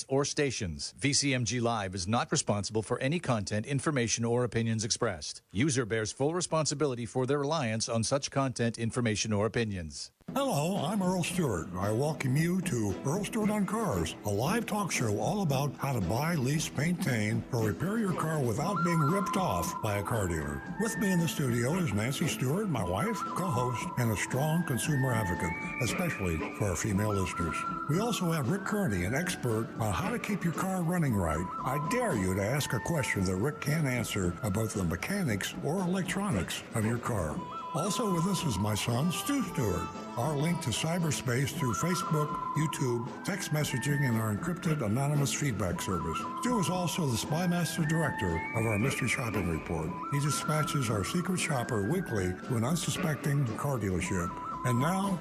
or stations. VCMG Live is not responsible for any content, information, or opinions expressed. User bears full responsibility for their reliance on such content, information, or opinions. Hello, I'm Earl Stuart. I welcome you to Earl Stuart on Cars, a live talk show all about how to buy, lease, maintain, or repair your car without being ripped off by a car dealer. With me in the studio is Nancy Stuart, my wife, co-host, and a strong consumer advocate, especially for our female listeners. We also have Rick Kearney, an expert on how to keep your car running right. I dare you to ask a question that Rick can't answer about the mechanics or electronics of your car. Also with us is my son, Stu Stewart. Our link to cyberspace through Facebook, YouTube, text messaging, and our encrypted anonymous feedback service. Stu is also the Spymaster Director of our Mystery Shopping Report. He dispatches our secret shopper weekly to an unsuspecting car dealership. And now,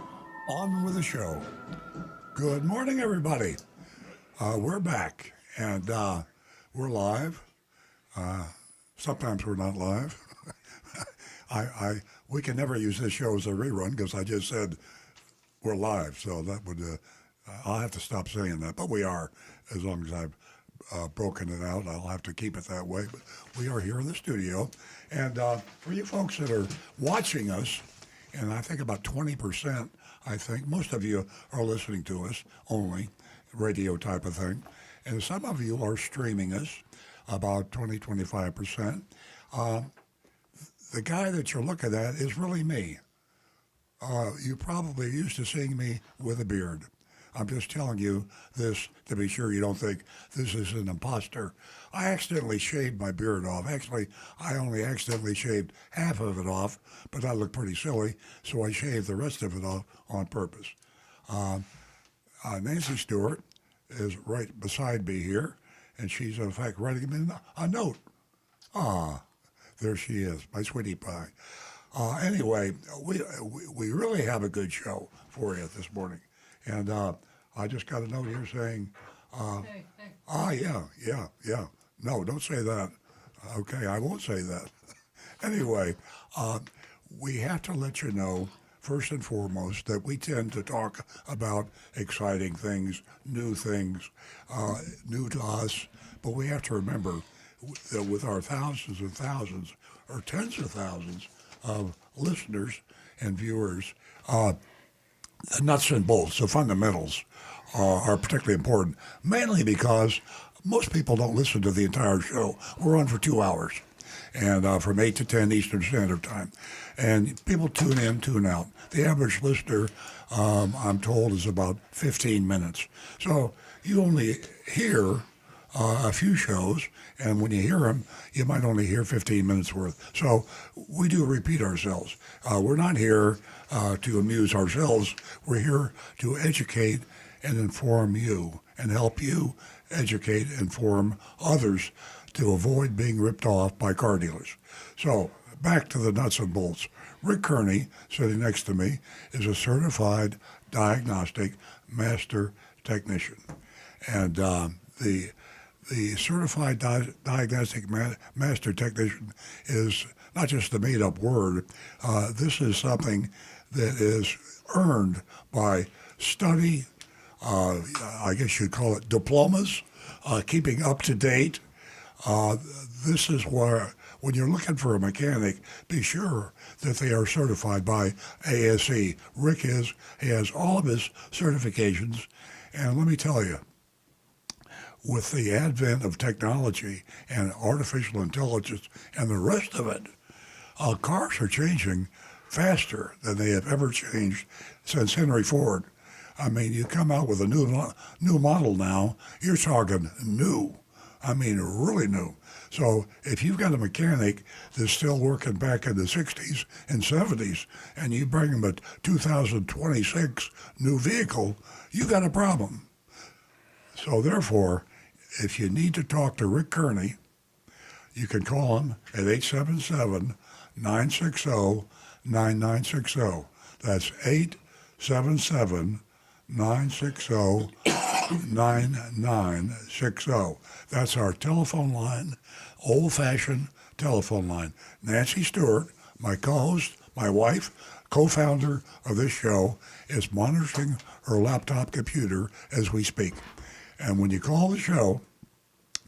on with the show. Good morning, everybody. We're back, and we're live. Sometimes we're not live. We can never use this show as a rerun because I just said we're live, so that would I'll have to stop saying that. But we are, as long as I've broken it out. I'll have to keep it that way. But we are here in the studio, and for you folks that are watching us, and I think about 20%, I think most of you are listening to us only, radio type of thing, and some of you are streaming us, about 20-25%. The guy that you're looking at is really me. You probably used to seeing me with a beard. I'm just telling you this to be sure you don't think this is an imposter. I accidentally shaved my beard off. Actually, I only accidentally shaved half of it off, but that looked pretty silly, so I shaved the rest of it off on purpose. Nancy Stewart is right beside me here, and she's in fact writing me a note. There she is, my sweetie pie. Anyway, we really have a good show for you this morning. And I just got a note here saying, yeah. No, don't say that. Okay, I won't say that. Anyway, we have to let you know, first and foremost, that we tend to talk about exciting things, new to us. But we have to remember that with our thousands and thousands, or tens of thousands of listeners and viewers, the nuts and bolts, the fundamentals, are particularly important, mainly because most people don't listen to the entire show. We're on for 2 hours, and from 8 to 10 Eastern Standard Time. And people tune in, tune out. The average listener, I'm told, is about 15 minutes. So you only hear a few shows, and when you hear them, you might only hear 15 minutes worth. So we do repeat ourselves. We're not here to amuse ourselves. We're here to educate and inform you and help you educate and inform others to avoid being ripped off by car dealers. So back to the nuts and bolts. Rick Kearney, sitting next to me, is a certified diagnostic master technician. And the certified diagnostic master technician is not just a made-up word. This is something that is earned by study, I guess you'd call it diplomas, keeping up to date. This is where, when you're looking for a mechanic, be sure that they are certified by ASE. Rick he has all of his certifications, and let me tell you, with the advent of technology and artificial intelligence and the rest of it, cars are changing faster than they have ever changed since Henry Ford. I mean, you come out with a new model now, you're talking new. I mean, really new. So if you've got a mechanic that's still working back in the 60s and 70s, and you bring him a 2026 new vehicle, you got a problem. So therefore, if you need to talk to Rick Kearney, you can call him at 877-960-9960. That's 877-960-9960. That's our telephone line, old-fashioned telephone line. Nancy Stewart, my co-host, my wife, co-founder of this show, is monitoring her laptop computer as we speak. And when you call the show,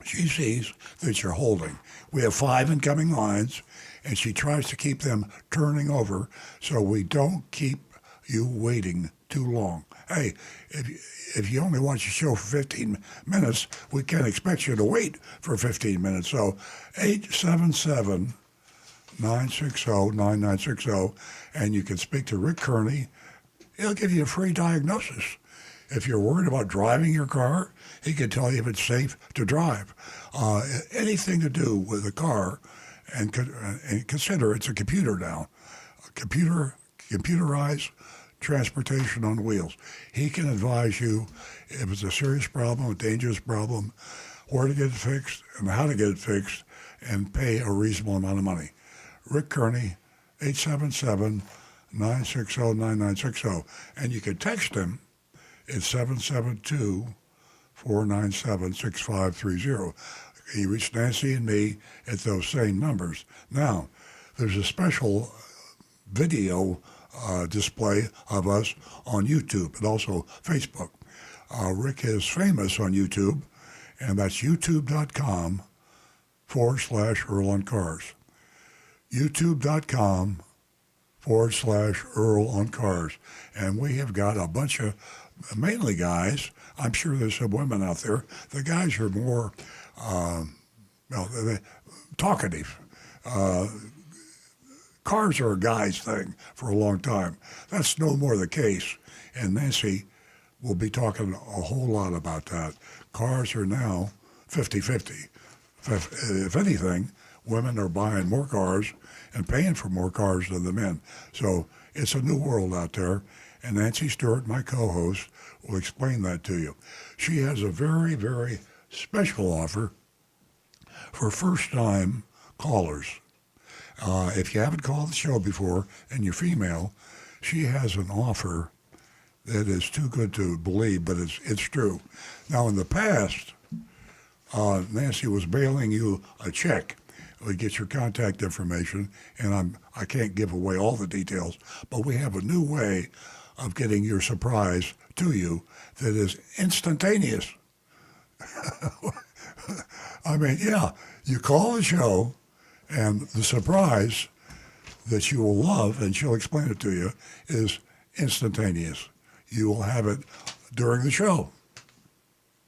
she sees that you're holding. We have 5 incoming lines, and she tries to keep them turning over so we don't keep you waiting too long. Hey, if you only watch the show for 15 minutes, we can't expect you to wait for 15 minutes. So 877 960 9960, and you can speak to Rick Kearney. He'll give you a free diagnosis. If you're worried about driving your car, he can tell you if it's safe to drive. Anything to do with a car, and consider it's a computer now, computerized transportation on wheels. He can advise you if it's a serious problem, a dangerous problem, where to get it fixed and how to get it fixed, and pay a reasonable amount of money. Rick Kearney, 877-960-9960. And you can text him. It's 772-497-6530. He reached Nancy and me at those same numbers. Now, there's a special video display of us on YouTube and also Facebook. Rick is famous on YouTube, and that's youtube.com/Earl on Cars. youtube.com/Earl on Cars. And we have got a bunch of, mainly guys. I'm sure there's some women out there. The guys are more talkative. Cars are a guy's thing for a long time. That's no more the case. And Nancy will be talking a whole lot about that. Cars are now 50-50. If anything, women are buying more cars and paying for more cars than the men. So it's a new world out there. And Nancy Stuart, my co-host, will explain that to you. She has a very, very special offer for first-time callers. If you haven't called the show before and you're female, she has an offer that is too good to believe, but it's true. Now, in the past, Nancy was mailing you a check. We get your contact information, and I can't give away all the details, but we have a new way of getting your surprise to you that is instantaneous. I mean, yeah, you call the show, and the surprise that you will love, and she'll explain it to you, is instantaneous. You will have it during the show.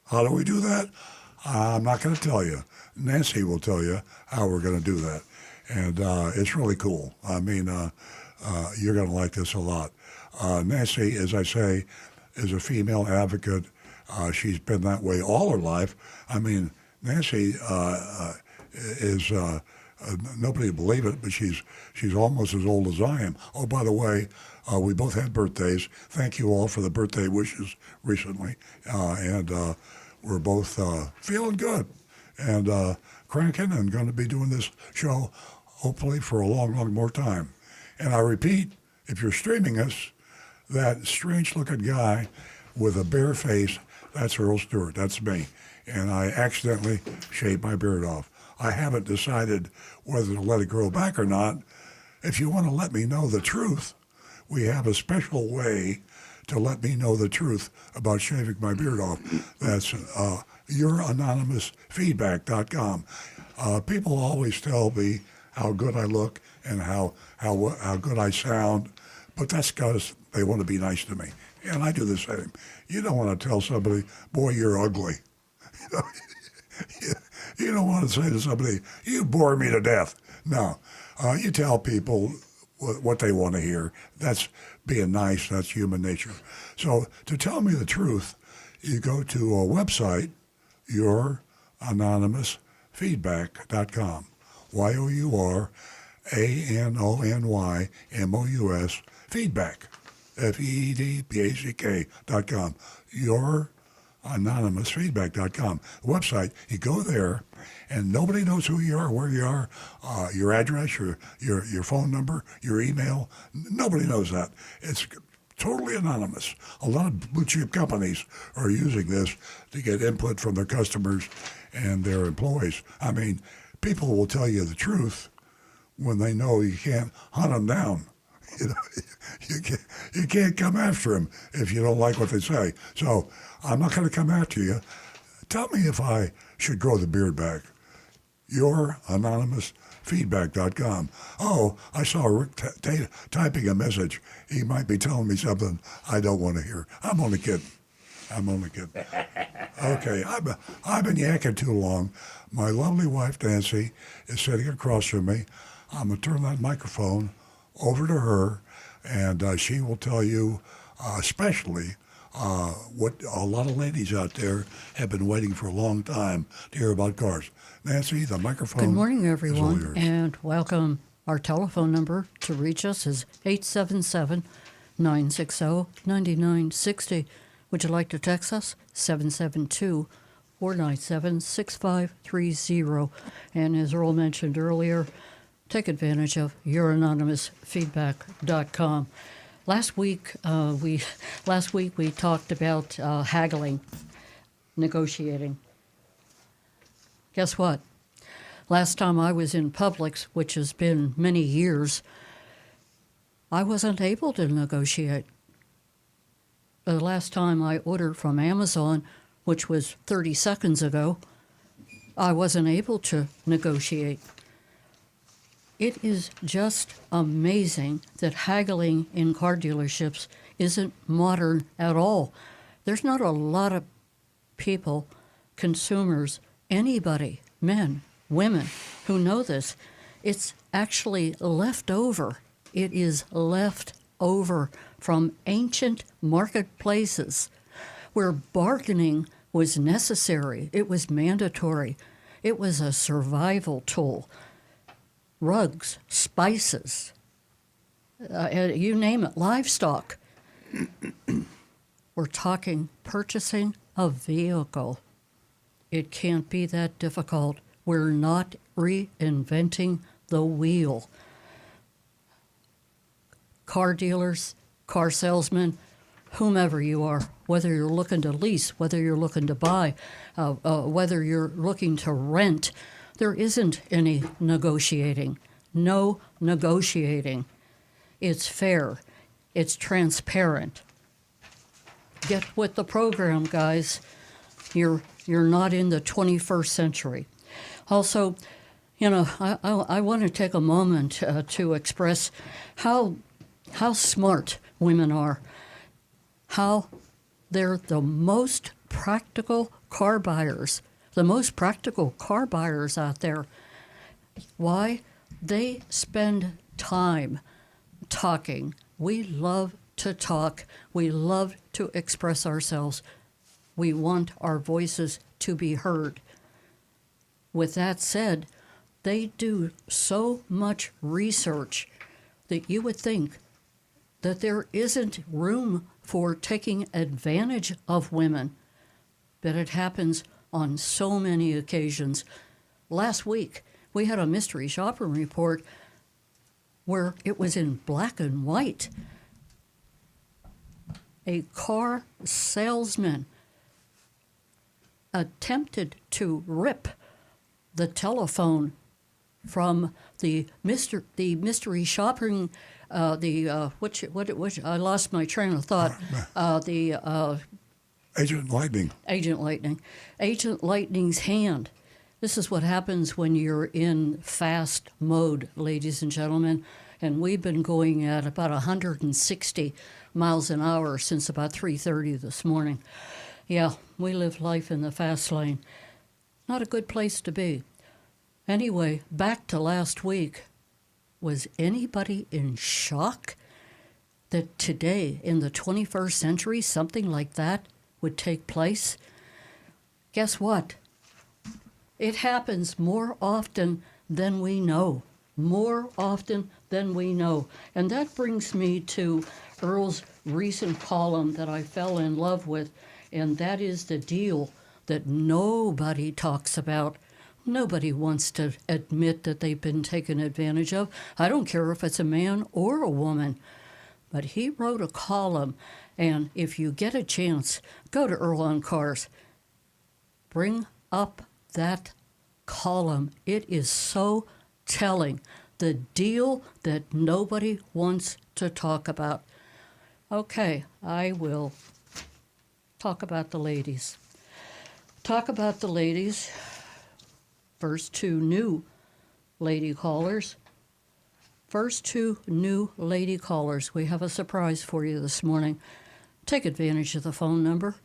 How do we do that? I'm not going to tell you. Nancy will tell you how we're going to do that. And it's really cool. I mean, you're going to like this a lot. Nancy, as I say, is a female advocate. She's been that way all her life. I mean, Nancy is, nobody will believe it, but she's almost as old as I am. Oh, by the way, we both had birthdays. Thank you all for the birthday wishes recently. And we're both feeling good and cranking and going to be doing this show hopefully for a long, long more time. And I repeat, if you're streaming us, that strange-looking guy with a bare face, that's Earl Stewart. That's me. And I accidentally shaved my beard off. I haven't decided whether to let it grow back or not. If you want to let me know the truth, we have a special way to let me know the truth about shaving my beard off. That's youranonymousfeedback.com. People always tell me how good I look and how good I sound, but that's because they want to be nice to me. And I do the same. You don't want to tell somebody, boy, you're ugly. You don't want to say to somebody, you bore me to death. No. You tell people what they want to hear. That's being nice. That's human nature. So to tell me the truth, you go to a website, youranonymousfeedback.com. YOURANONYMOUS feedback. FEEDBACK.com. Youranonymousfeedback.com. Website, you go there, and nobody knows who you are, where you are, your address, your phone number, your email. Nobody knows that. It's totally anonymous. A lot of blue chip companies are using this to get input from their customers and their employees. I mean, people will tell you the truth when they know you can't hunt them down. You know, you can't come after them if you don't like what they say. So I'm not going to come after you. Tell me if I should grow the beard back. Your anonymous feedback.com. Oh, I saw Rick typing a message. He might be telling me something I don't want to hear. I'm only kidding. Okay, I've been yakking too long. My lovely wife, Nancy, is sitting across from me. I'm going to turn that microphone over to her, and she will tell you, especially, what a lot of ladies out there have been waiting for a long time to hear about cars. Nancy, the microphone. Good morning, is all everyone, yours. and welcome. Our telephone number to reach us is 877-960-9960. Would you like to text us? 772-497-6530. And as Earl mentioned earlier, take advantage of youranonymousfeedback.com. Last week we talked about haggling, negotiating. Guess what? Last time I was in Publix, which has been many years, I wasn't able to negotiate. The last time I ordered from Amazon, which was 30 seconds ago, I wasn't able to negotiate. It is just amazing that haggling in car dealerships isn't modern at all. There's not a lot of people, consumers, anybody, men, women, who know this. It's actually left over. It is left over from ancient marketplaces where bargaining was necessary. It was mandatory. It was a survival tool. Rugs, spices, you name it, livestock. We're talking purchasing a vehicle. It can't be that difficult. We're not reinventing the wheel. Car dealers, car salesmen, whomever you are, whether you're looking to lease, whether you're looking to buy, whether you're looking to rent, there isn't any negotiating. No negotiating. It's fair. It's transparent. Get with the program, guys. You're not in the 21st century. Also, I want to take a moment to express how smart women are. How they're the most practical car buyers. The most practical car buyers out there. Why? They spend time talking. We love to talk. We love to express ourselves. We want our voices to be heard. With that said, they do so much research that you would think that there isn't room for taking advantage of women, but it happens on so many occasions. Last week, we had a mystery shopper report where it was in black and white. A car salesman attempted to rip the telephone from the mystery shopping. I lost my train of thought. Agent Lightning. Agent Lightning's hand. This is what happens when you're in fast mode, ladies and gentlemen. And we've been going at about 160 miles an hour since about 3:30 this morning. Yeah, we live life in the fast lane. Not a good place to be. Anyway, back to last week. Was anybody in shock that today, in the 21st century, something like that would take place? Guess what? It happens more often than we know. More often than we know. And that brings me to Earl's recent column that I fell in love with, and that is the deal that nobody talks about. Nobody wants to admit that they've been taken advantage of. I don't care if it's a man or a woman. But he wrote a column, and if you get a chance, go to Earl on Cars. Bring up that column. It is so telling. The deal that nobody wants to talk about. Okay, I will talk about the ladies. talk about the ladies. First two new lady callers. First two new lady callers. We have a surprise for you this morning. Take advantage of the phone number.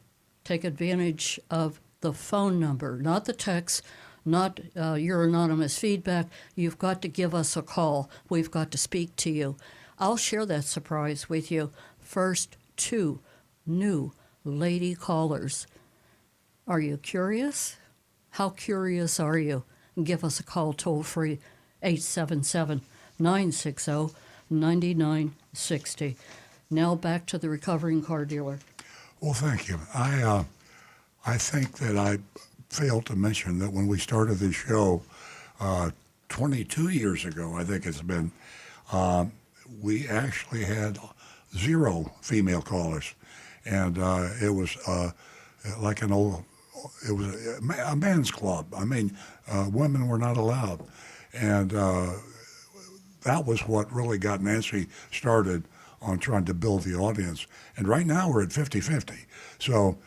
Take advantage of the phone number, not the text, not your anonymous feedback. You've got to give us a call. We've got to speak to you. I'll share that surprise with you. First two new lady callers. Are you curious? How curious are you? Give us a call toll free, 877-960-9960. Now back to the recovering car dealer. Well, thank you. I think that I failed to mention that when we started this show 22 years ago, I think it's been, we actually had 0 female callers. And it was like it was a man's club. I mean, women were not allowed. And that was what really got Nancy started on trying to build the audience. And right now we're at 50-50. So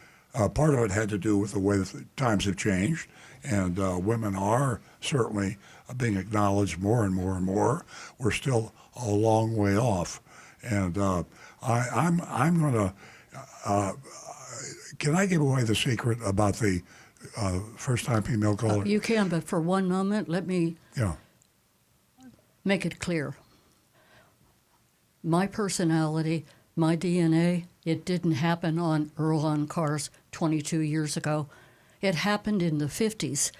part of it had to do with the way the times have changed, and women are certainly being acknowledged more and more and more. We're still a long way off. And I'm going to, can I give away the secret about the first-time female caller? You can, but for one moment, let me Yeah. make it clear. My personality, my DNA, it didn't happen on Earl on Cars 22 years ago. It happened in the 50s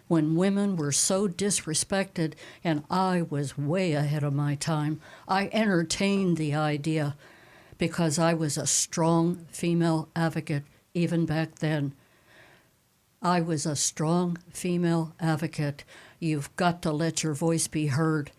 when women were so disrespected, and I was way ahead of my time. I entertained the idea because I was a strong female advocate even back then. I was a strong female advocate. You've got to let your voice be heard.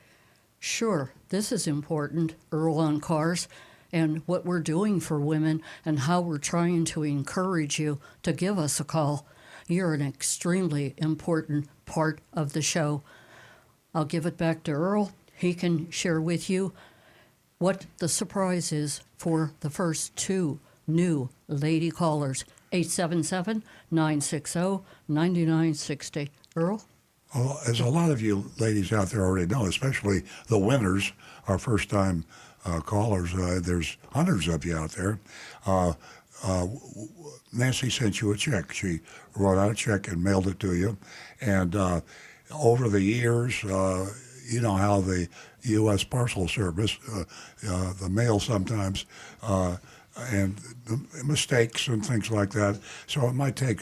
Sure, this is important, Earl on Cars, and what we're doing for women and how we're trying to encourage you to give us a call. You're an extremely important part of the show. I'll give it back to Earl. He can share with you what the surprise is for the first two new lady callers. 877-960-9960. Earl? Well, as a lot of you ladies out there already know, especially the winners, our first-time callers, there's hundreds of you out there. Nancy sent you a check. She wrote out a check and mailed it to you. And over the years, you know how the U.S. Parcel Service, the mail sometimes, and mistakes and things like that. So it might take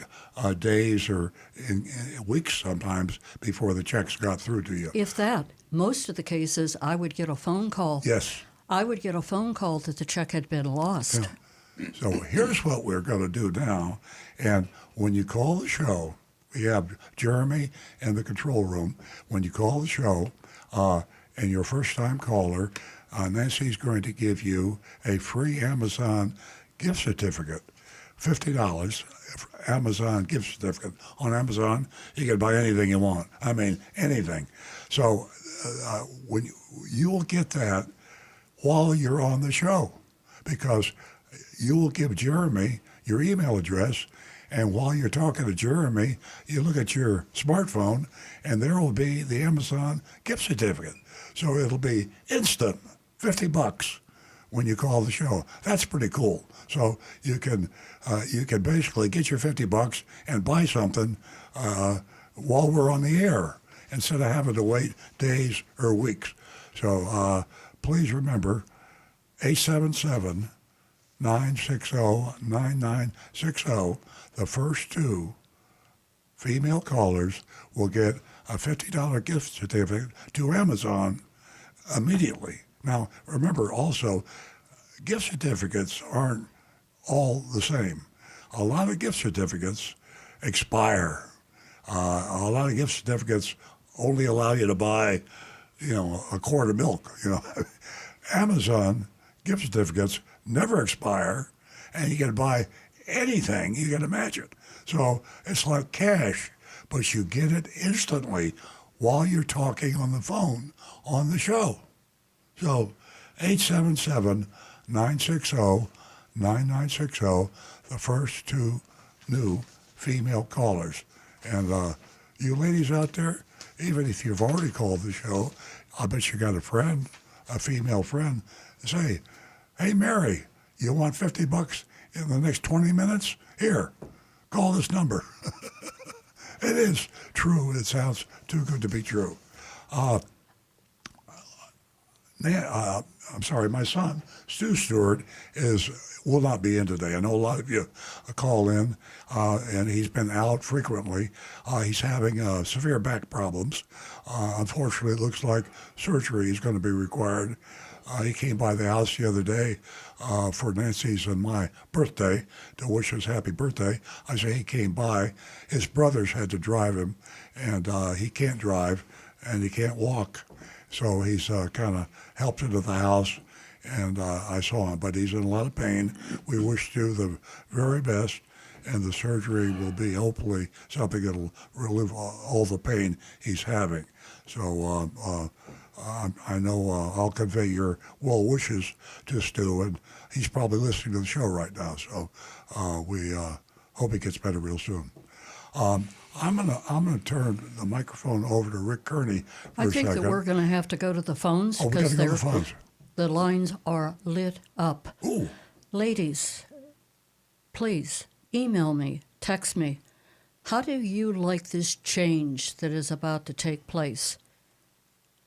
days or in weeks sometimes before the checks got through to you. If that, most of the cases, I would get a phone call. Yes. I would get a phone call that the check had been lost. Yeah. So here's what we're going to do now. And when you call the show, we have Jeremy in the control room. When you call the show and you're a first-time caller, Nancy's going to give you a free Amazon gift certificate, $50 Amazon gift certificate. On Amazon, you can buy anything you want. I mean, anything. So when you will get that while you're on the show, because you will give Jeremy your email address, and while you're talking to Jeremy, you look at your smartphone, and there will be the Amazon gift certificate. So it'll be instant, $50 when you call the show. That's pretty cool. So you can basically get your $50 and buy something while we're on the air instead of having to wait days or weeks. So please remember, 877-960-9960. The first two female callers will get a $50 gift certificate to Amazon immediately. Now, remember also, gift certificates aren't all the same. A lot of gift certificates expire. A lot of gift certificates only allow you to buy, a quart of milk. Amazon gift certificates never expire, and you can buy anything you can imagine. So it's like cash, but you get it instantly while you're talking on the phone on the show. So 877-960-9960, the first two new female callers. And you ladies out there, even if you've already called the show, I bet you got a friend, a female friend, say, hey, Mary, you want $50 in the next 20 minutes? Here, call this number. It is true. It sounds too good to be true. I'm sorry, my son, Stuart, will not be in today. I know a lot of you call in, and he's been out frequently. He's having severe back problems. Unfortunately, it looks like surgery is going to be required. He came by the house the other day for Nancy's and my birthday to wish us happy birthday. I say he came by. His brothers had to drive him, and he can't drive, and he can't walk. So he's kind of helped into the house, and I saw him. But he's in a lot of pain. We wish you the very best, and the surgery will be hopefully something that'll relieve all the pain he's having. So I know I'll convey your well wishes to Stu, and he's probably listening to the show right now. So we hope he gets better real soon. I'm gonna turn the microphone over to Rick Kearney for a second. I think that we're going to have to go to the phones because the lines are lit up. Ooh. Ladies, please email me, text me. How do you like this change that is about to take place?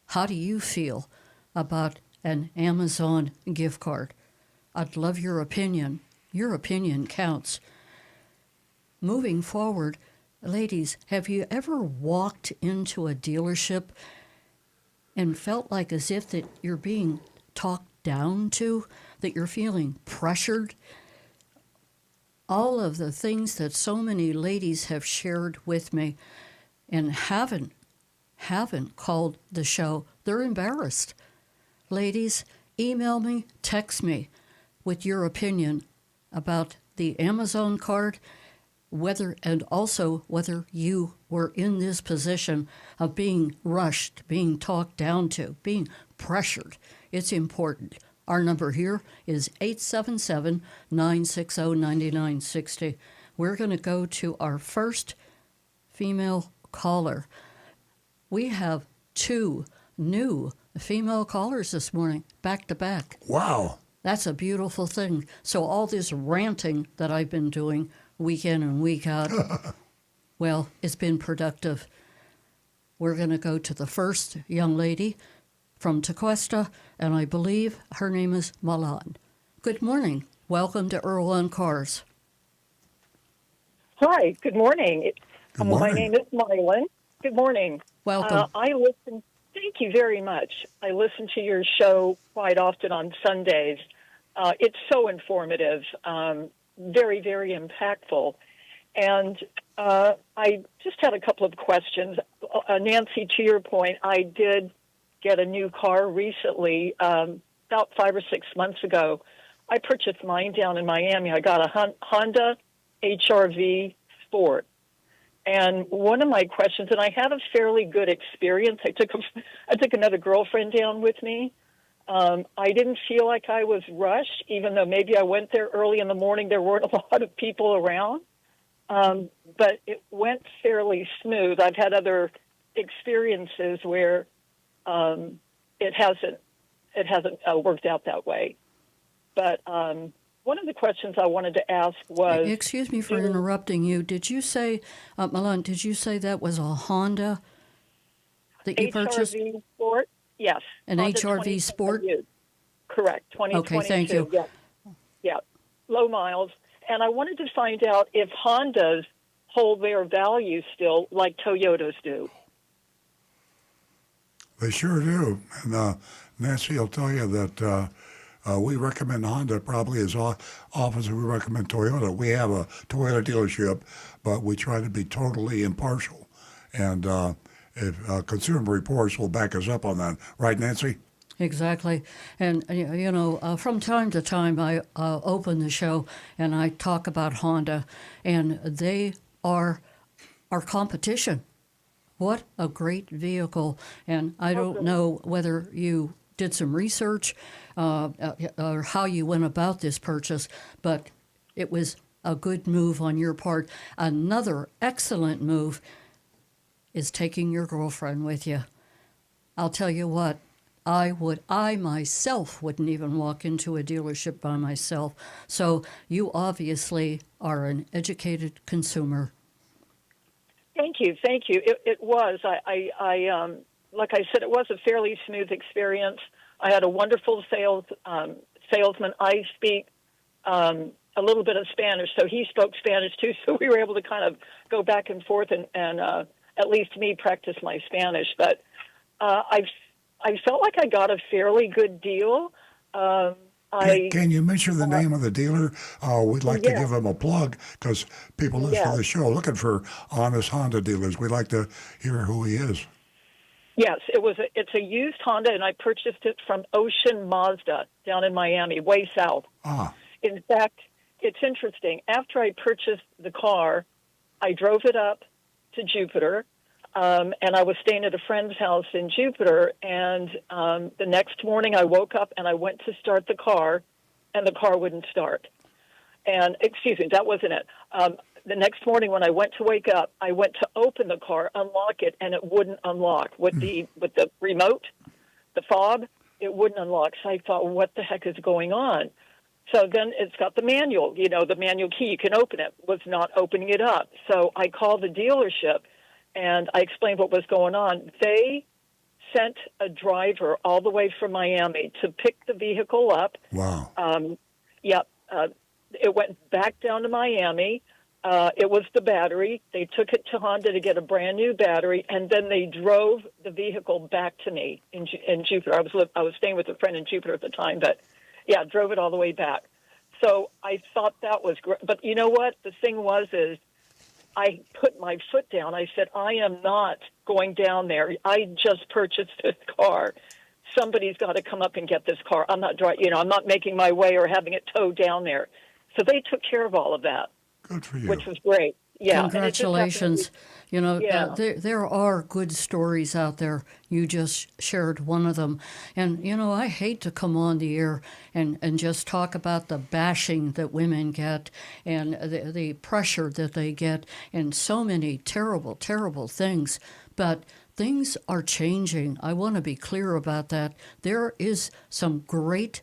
How do you feel about an Amazon gift card? I'd love your opinion. Your opinion counts. Moving forward, ladies, have you ever walked into a dealership and felt like as if that you're being talked down to, that you're feeling pressured? All of the things that so many ladies have shared with me and haven't called the show, they're embarrassed. Ladies, email me, text me with your opinion about the Amazon card, whether you were in this position of being rushed, being talked down to, being pressured. It's important. Our number here is 877-960-9960. We're going to go to our first female caller. We have 2 new female callers this morning, back to back. Wow. That's a beautiful thing. So all this ranting that I've been doing week in and week out, well, it's been productive. We're going to go to the first young lady from Tequesta, and I believe her name is Milan. Good morning. Welcome to Earl on Cars. Hi, good morning. Good morning. My name is Mylan. Good morning. Welcome. Thank you very much. I listen to your show quite often on Sundays. It's so informative, very, very impactful. And I just had a couple of questions. Nancy, to your point, I did get a new car recently, about 5 or 6 months ago. I purchased mine down in Miami. I got a Honda HR-V Sport. And one of my questions, and I had a fairly good experience. I took another girlfriend down with me. I didn't feel like I was rushed, even though maybe I went there early in the morning. There weren't a lot of people around, but it went fairly smooth. I've had other experiences where it hasn't worked out that way. But one of the questions I wanted to ask was... Excuse me for interrupting you. Did you say, Milan, did you say that was a Honda that you purchased? HR-V Sport, yes. An HR-V Sport? Correct, 2022. Okay, thank you. Yeah, low miles. And I wanted to find out if Hondas hold their value still like Toyotas do. They sure do. And Nancy will tell you that we recommend Honda probably as often as we recommend Toyota. We have a Toyota dealership, but we try to be totally impartial. And if Consumer Reports will back us up on that. Right, Nancy? Exactly. And, from time to time, I open the show and I talk about Honda, and they are our competition. What a great vehicle. And I don't know whether you did some research or how you went about this purchase, but it was a good move on your part. Another excellent move is taking your girlfriend with you. I'll tell you what, I myself wouldn't even walk into a dealership by myself. So you obviously are an educated consumer. Thank you. It was. I like I said, it was a fairly smooth experience. I had a wonderful salesman. I speak a little bit of Spanish, so he spoke Spanish too. So we were able to kind of go back and forth and at least me practice my Spanish. But I felt like I got a fairly good deal. Can you mention the name of the dealer? We'd like to give him a plug because people listen to the show looking for honest Honda dealers. We'd like to hear who he is. Yes, it's a used Honda, and I purchased it from Ocean Mazda down in Miami, way south. In fact, it's interesting. After I purchased the car, I drove it up to Jupiter, and I was staying at a friend's house in Jupiter, and the next morning I woke up and I went to start the car, and the car wouldn't start. And, excuse me, that wasn't it. The next morning when I went to wake up, I went to open the car, unlock it, and it wouldn't unlock. With the remote, the fob, it wouldn't unlock. So I thought, well, what the heck is going on? So then it's got the manual, the manual key. You can open it. Was not opening it up. So I called the dealership, and I explained what was going on. They sent a driver all the way from Miami to pick the vehicle up. Wow. It went back down to Miami. It was the battery. They took it to Honda to get a brand new battery, and then they drove the vehicle back to me in Jupiter. I was staying with a friend in Jupiter at the time, but drove it all the way back. So I thought that was great. But you know what? The thing is I put my foot down. I said, I am not going down there. I just purchased this car. Somebody's got to come up and get this car. I'm not I'm not making my way or having it towed down there. So they took care of all of that. Good for you. Which was great. Yeah. Congratulations. There are good stories out there. You just shared one of them. And, I hate to come on the air and just talk about the bashing that women get and the pressure that they get and so many terrible, terrible things. But things are changing. I want to be clear about that. There is some great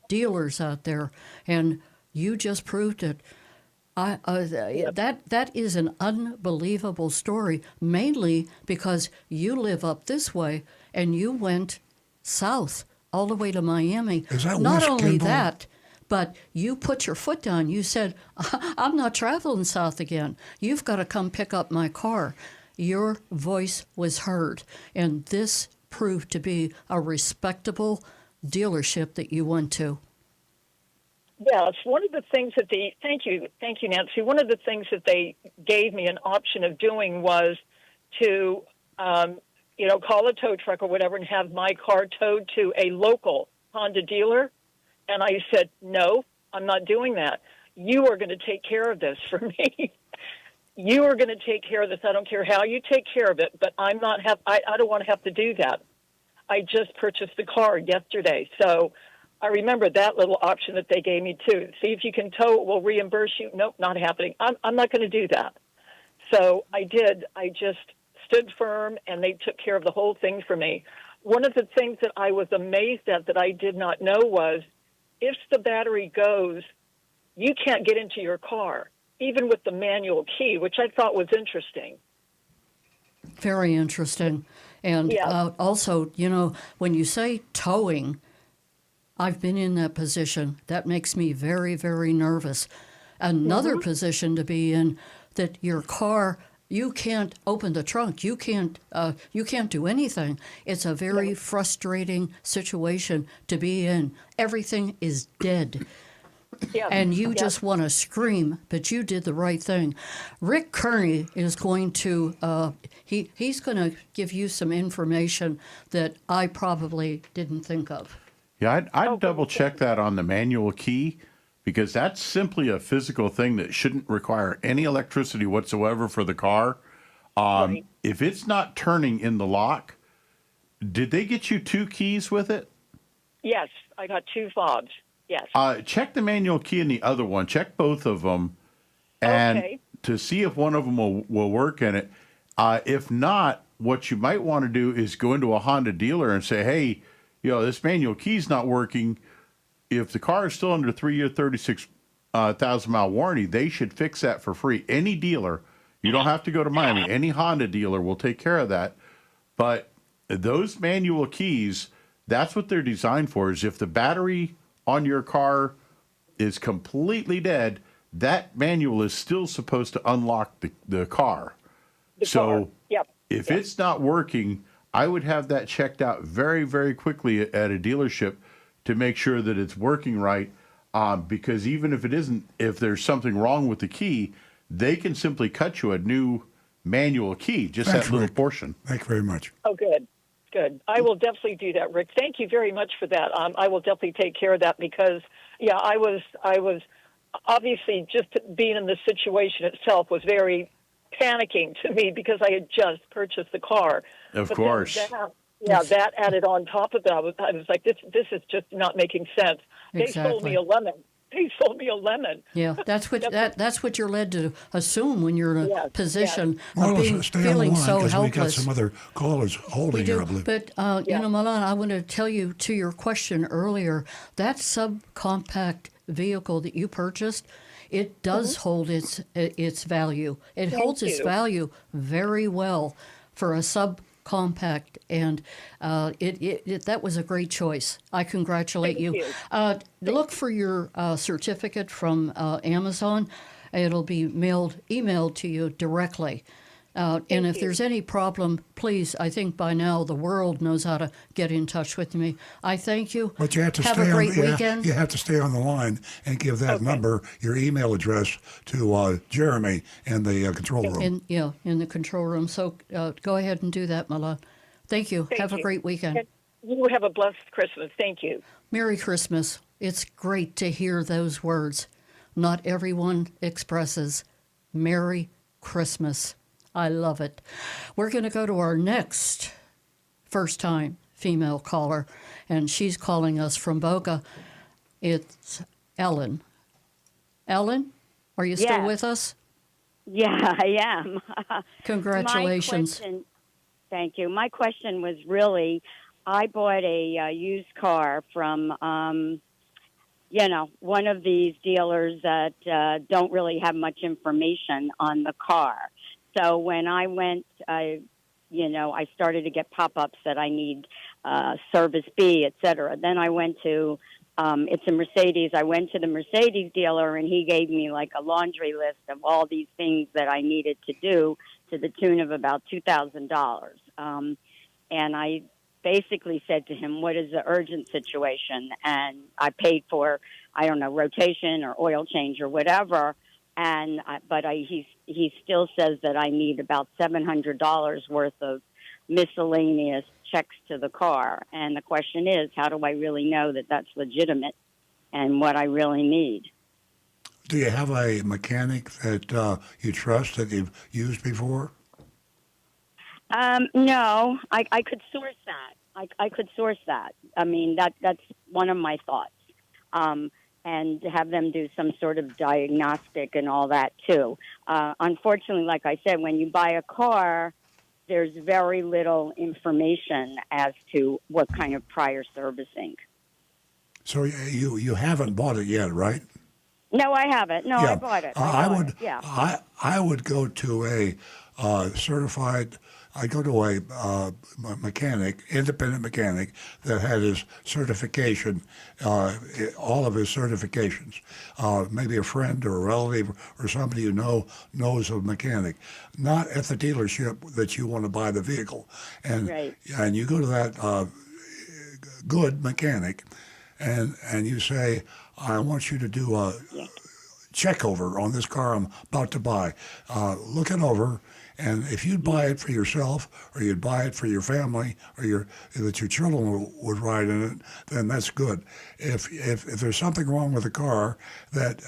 dealers out there, and you just proved it. That is an unbelievable story, mainly because you live up this way and you went south all the way to Miami. Is that Not West only Kendall? that, but you put your foot down. You said, I'm not traveling south again. You've got to come pick up my car. Your voice was heard, and this proved to be a respectable dealership that you went to. Yeah, it's one of the things that thank you, Nancy. One of the things that they gave me an option of doing was to, call a tow truck or whatever and have my car towed to a local Honda dealer. And I said, no, I'm not doing that. You are going to take care of this for me. You are going to take care of this. I don't care how you take care of it, but I don't want to have to do that. I just purchased the car yesterday, so I remember that little option that they gave me, too. See if you can tow it, we'll reimburse you. Nope, not happening. I'm not going to do that. So I did. I just stood firm, and they took care of the whole thing for me. One of the things that I was amazed at that I did not know was if the battery goes, you can't get into your car, even with the manual key, which I thought was interesting. Very interesting. And also, when you say towing, I've been in that position. That makes me very, very nervous. Another position to be in, that your car, you can't open the trunk. You can't do anything. It's a very frustrating situation to be in. Everything is dead. Yeah. And you just want to scream, but you did the right thing. Rick Kearney is going to, he's going to give you some information that I probably didn't think of. Yeah, I'd double check that on the manual key, because that's simply a physical thing that shouldn't require any electricity whatsoever for the car. Right. If it's not turning in the lock, did they get you 2 keys with it? Yes, I got 2 fobs. Yes. Check the manual key and the other one. Check both of them. and Okay. to see if one of them will work in it. If not, what you might want to do is go into a Honda dealer and say, hey, this manual key's not working. If the car is still under 3-year, 36,000-mile warranty, they should fix that for free. Any dealer, you don't have to go to Miami. Any Honda dealer will take care of that. But those manual keys, that's what they're designed for, is if the battery on your car is completely dead, that manual is still supposed to unlock the car. So Yep. if it's not working, I would have that checked out very, very quickly at a dealership to make sure that it's working right. Because even if it isn't, if there's something wrong with the key, they can simply cut you a new manual key, just Thanks, that little Rick. portion. Thank you very much. Oh, good. Good. I will definitely do that, Rick. Thank you very much for that. I will definitely take care of that because, I was obviously just being in the situation itself was very panicking to me because I had just purchased the car. Of But course. that added on top of that, I was like, this is just not making sense. They sold me Exactly. a lemon. They sold me a lemon. Yeah, that's what you're led to assume when you're in a Yes, position Well, of let's stay on the feeling line so because we got helpless. some other callers holding We here, I do, believe. but Milan, I want to tell you to your question earlier. That subcompact vehicle that you purchased, it does hold its value. It holds its you. value very well for a subcompact, and that was a great choice. I congratulate Thank you. Look for your certificate from Amazon. It'll be emailed to you directly. And if there's any problem, please, I think by now the world knows how to get in touch with me. I thank you. But you have to Have stay a great on, weekend. You have to stay on the line and give that number, your email address, to Jeremy in the control room. In the control room. So go ahead and do that, Mala. Thank you. Thank Have a you. great weekend. And you have a blessed Christmas. Thank you. Merry Christmas. It's great to hear those words. Not everyone expresses Merry Christmas. I love it. We're going to go to our next first-time female caller, and she's calling us from Boca. It's Ellen. Ellen, are you still Yes. with us? Yeah, I am. Congratulations. Thank you. My question was really, I bought a used car from, one of these dealers that don't really have much information on the car. So when I went, I started to get pop-ups that I need service B, et cetera. Then I went to, it's a Mercedes. I went to the Mercedes dealer, and he gave me like a laundry list of all these things that I needed to do to the tune of about $2,000. And I basically said to him, what is the urgent situation? And I paid for, I don't know, rotation or oil change or whatever. And he still says that I need about $700 worth of miscellaneous checks to the car. And the question is, how do I really know that that's legitimate and what I really need? Do you have a mechanic that you trust that you've used before? No, I could source that. I could source that. I mean, that's one of my thoughts. And have them do some sort of diagnostic and all that, too. Unfortunately, like I said, when you buy a car, there's very little information as to what kind of prior servicing. So you haven't bought it yet, right? No, I haven't. No, Yeah. I bought it. I would go to a certified. I go to a mechanic, independent mechanic, that had his certification, all of his certifications. Maybe a friend or a relative or somebody you know knows a mechanic. Not at the dealership that you want to buy the vehicle. And Right. and you go to that good mechanic, and you say, I want you to do a check over on this car I'm about to buy. Look it over And if you'd buy it for yourself, or you'd buy it for your family, or that your children would ride in it, then that's good. If there's something wrong with the car that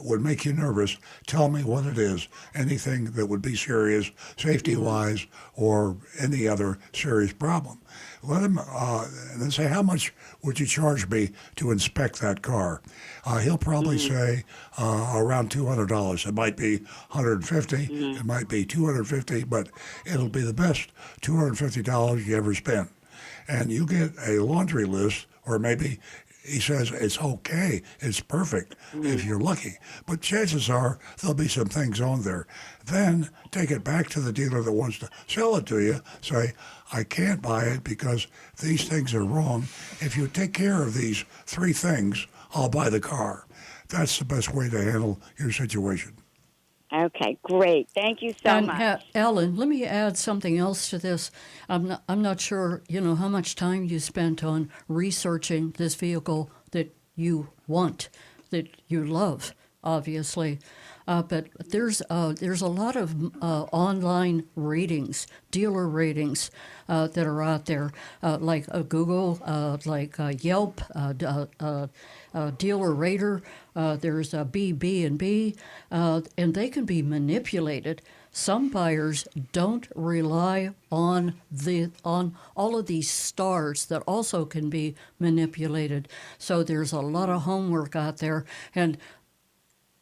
would make you nervous, tell me what it is. Anything that would be serious, safety-wise, or any other serious problem. Let him and then say, how much would you charge me to inspect that car? He'll probably say around $200. It might be $150, it might be $250, but it'll be the best $250 you ever spent. And you get a laundry list, or maybe he says it's okay, it's perfect if you're lucky. But chances are there'll be some things on there. Then take it back to the dealer that wants to sell it to you. Say, I can't buy it because these things are wrong. If you take care of these 3 things, I'll buy the car. That's the best way to handle your situation. Okay, great. Thank you so much. Ellen, let me add something else to this. I'm not sure, how much time you spent on researching this vehicle that you want, that you love, obviously. But there's a lot of online ratings, dealer ratings that are out there, like Google, like Yelp, Dealer Rater. There's a BB&B, and they can be manipulated. Some buyers don't rely on all of these stars that also can be manipulated. So there's a lot of homework out there. And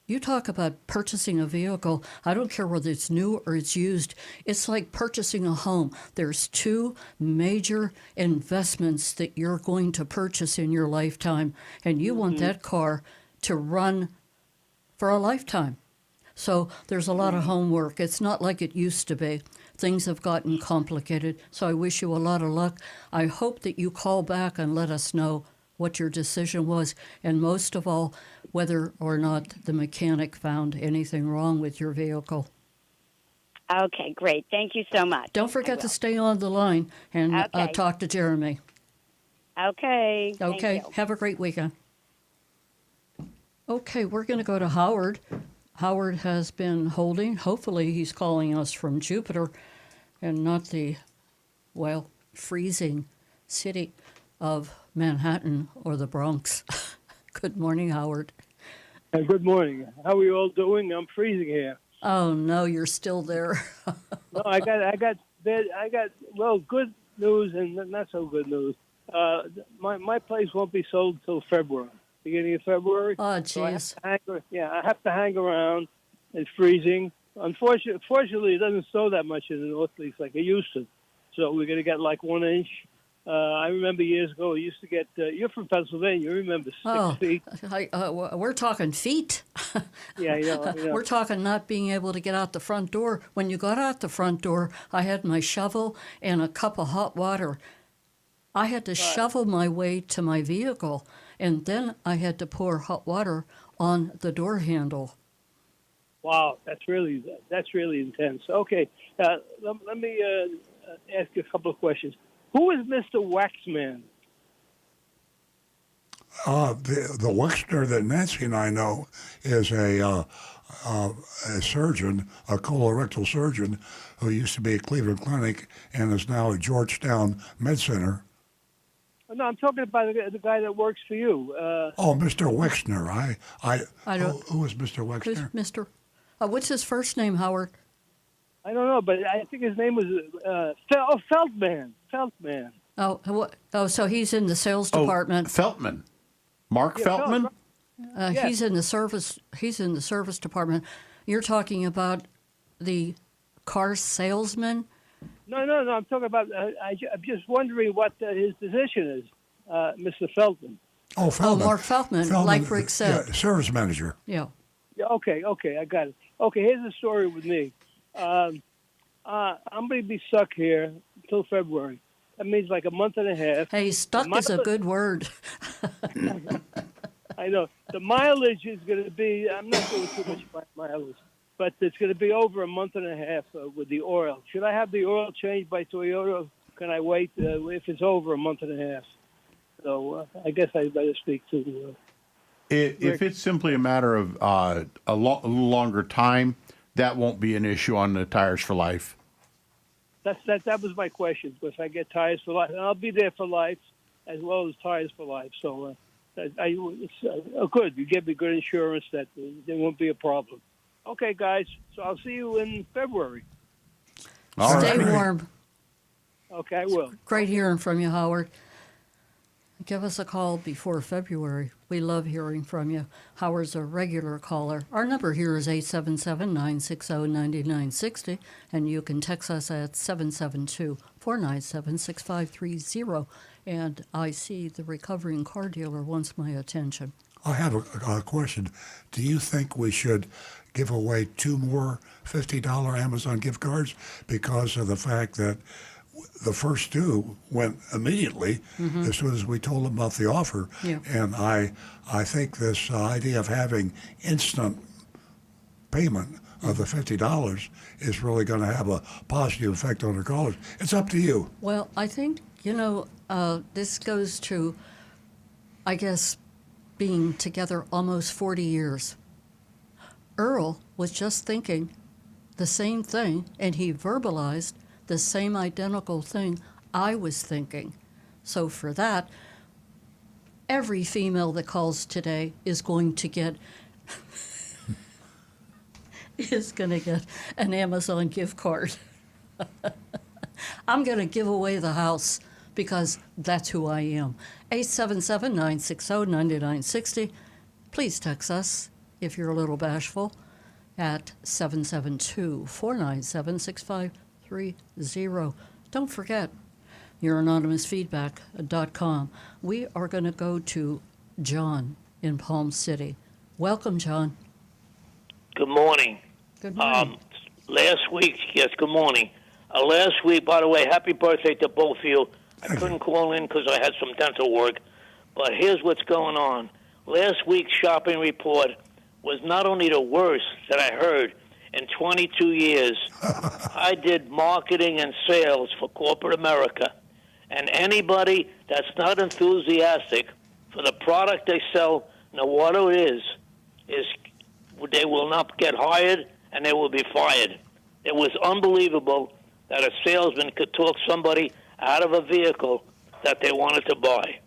you talk about purchasing a vehicle, I don't care whether it's new or it's used, it's like purchasing a home. There's 2 major investments that you're going to purchase in your lifetime, and you want that car to run for a lifetime. So there's a lot of homework. It's not like it used to be. Things have gotten complicated, so I wish you a lot of luck. I hope that you call back and let us know what your decision was, and most of all, whether or not the mechanic found anything wrong with your vehicle. Okay, great. Thank you so much. Don't forget to stay on the line and talk to Jeremy. Okay. Thank you. Have a great weekend. Okay, we're going to go to Howard. Howard has been holding. Hopefully he's calling us from Jupiter and not the, freezing city of Manhattan or the Bronx. Good morning, Howard. Good morning. How are you all doing? I'm freezing here. Oh no, you're still there. No, I got good news and not so good news. My place won't be sold till February, beginning of February. Oh, jeez. So I have to hang around. It's freezing. Fortunately, it doesn't snow that much in the Northeast like it used to. So we're going to get like 1 inch. I remember years ago, we used to get, you're from Pennsylvania, you remember 6 feet. We're talking feet. Yeah, I know. We're talking not being able to get out the front door. When you got out the front door, I had my shovel and a cup of hot water. I had to shovel my way to my vehicle, and then I had to pour hot water on the door handle. Wow, that's really intense. Okay, let me ask you a couple of questions. Who is Mr. Waxman? The Wexner that Nancy and I know is a surgeon, a colorectal surgeon, who used to be at Cleveland Clinic and is now at Georgetown Med Center. No, I'm talking about the guy that works for you. Mr. Wexner. I don't. Who is Mr. Wexner? Who's Mr.? What's his first name, Howard? I don't know, but I think his name was Feldman. Feldman. So he's in the sales department. Feltman. Mark Feltman? Yes. He's in the service. He's in the service department. You're talking about the car salesman? No. I'm talking about. I'm just wondering what his position is, Mr. Feldman. Oh, Feldman. Mark Feldman, like Rick said. Yeah, service manager. Yeah. Okay, I got it. Okay, here's the story with me. I'm going to be stuck here until February. That means like a month and a half. Hey, stuck is a good word. I know. The mileage is going to be, I'm not doing too much mileage, but it's going to be over a month and a half with the oil. Should I have the oil changed by Toyota? Can I wait if it's over a month and a half? So I guess I better speak to If it's simply a matter of a little longer time, that won't be an issue on the Tires for Life. That was my question, because I get Tires for Life, and I'll be there for life, as well as Tires for Life. So, good. You give me good insurance that there won't be a problem. Okay, guys. So I'll see you in February. All Stay right. warm. Okay, I will. Great hearing from you, Howard. Give us a call before February. We love hearing from you. Howard's a regular caller. Our number here is 877-960-9960, and you can text us at 772-497-6530. And I see the recovering car dealer wants my attention. I have a question. Do you think we should give away 2 more $50 Amazon gift cards because of the fact that the first 2 went immediately as soon as we told them about the offer? Yeah. And I think this idea of having instant payment of the $50 is really going to have a positive effect on our callers. It's up to you. Well, I think, this goes to, I guess, being together almost 40 years. Earl was just thinking the same thing, and he verbalized the same identical thing I was thinking. So for that, every female that calls today is going to get an Amazon gift card. I'm going to give away the house because that's who I am. 877-960-9960. Please text us if you're a little bashful at 772-497-6530. Don't forget, youranonymousfeedback.com. We are going to go to John in Palm City. Welcome, John. Good morning. Good morning. Last week, yes, good morning. Last week, by the way, happy birthday to both of you. I couldn't call in because I had some dental work, but here's what's going on. Last week's shopping report was not only the worst that I heard in 22 years. I did marketing and sales for corporate America, and anybody that's not enthusiastic for the product they sell, no matter what it is they will not get hired and they will be fired. It was unbelievable that a salesman could talk somebody out of a vehicle that they wanted to buy.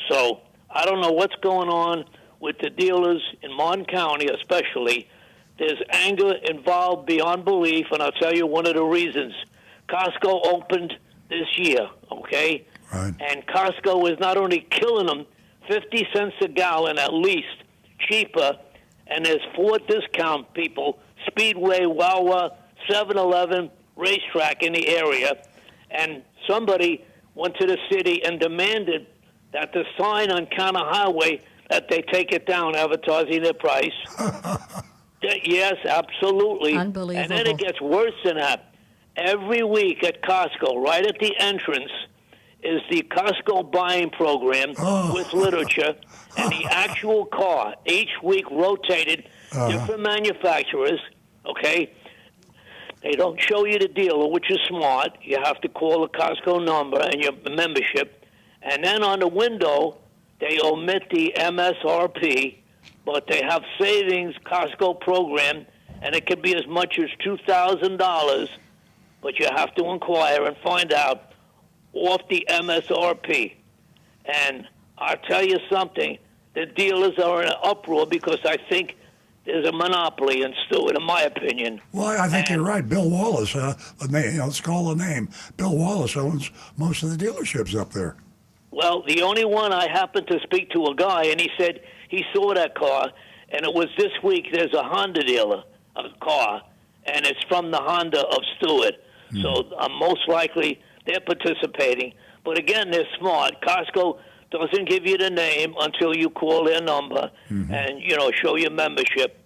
So I don't know what's going on with the dealers in Martin County especially. There's anger involved beyond belief, and I'll tell you one of the reasons. Costco opened this year, okay? Right. And Costco is not only killing them 50 cents a gallon at least cheaper, and there's 4 discount people, Speedway, Wawa, 7-Eleven, Racetrack in the area, and somebody went to the city and demanded that the sign on Counter Highway, that they take it down, advertising their price. Yes, absolutely. Unbelievable. And then it gets worse than that. Every week at Costco, right at the entrance, is the Costco buying program with literature, and the actual car, each week rotated, different manufacturers, okay? They don't show you the dealer, which is smart. You have to call the Costco number and your membership. And then on the window, they omit the MSRP, but they have savings Costco program, and it could be as much as $2,000, but you have to inquire and find out off the MSRP. And I'll tell you something, the dealers are in an uproar because I think there's a monopoly in Stuart, in my opinion. Well, I think you're right. Bill Wallace, let's call the name. Bill Wallace owns most of the dealerships up there. Well, the only one I happened to speak to a guy, and he said he saw that car, and it was this week. There's a Honda dealer, a car, and it's from the Honda of Stuart. So most likely they're participating. But again, they're smart. Costco doesn't give you the name until you call their number and, show your membership.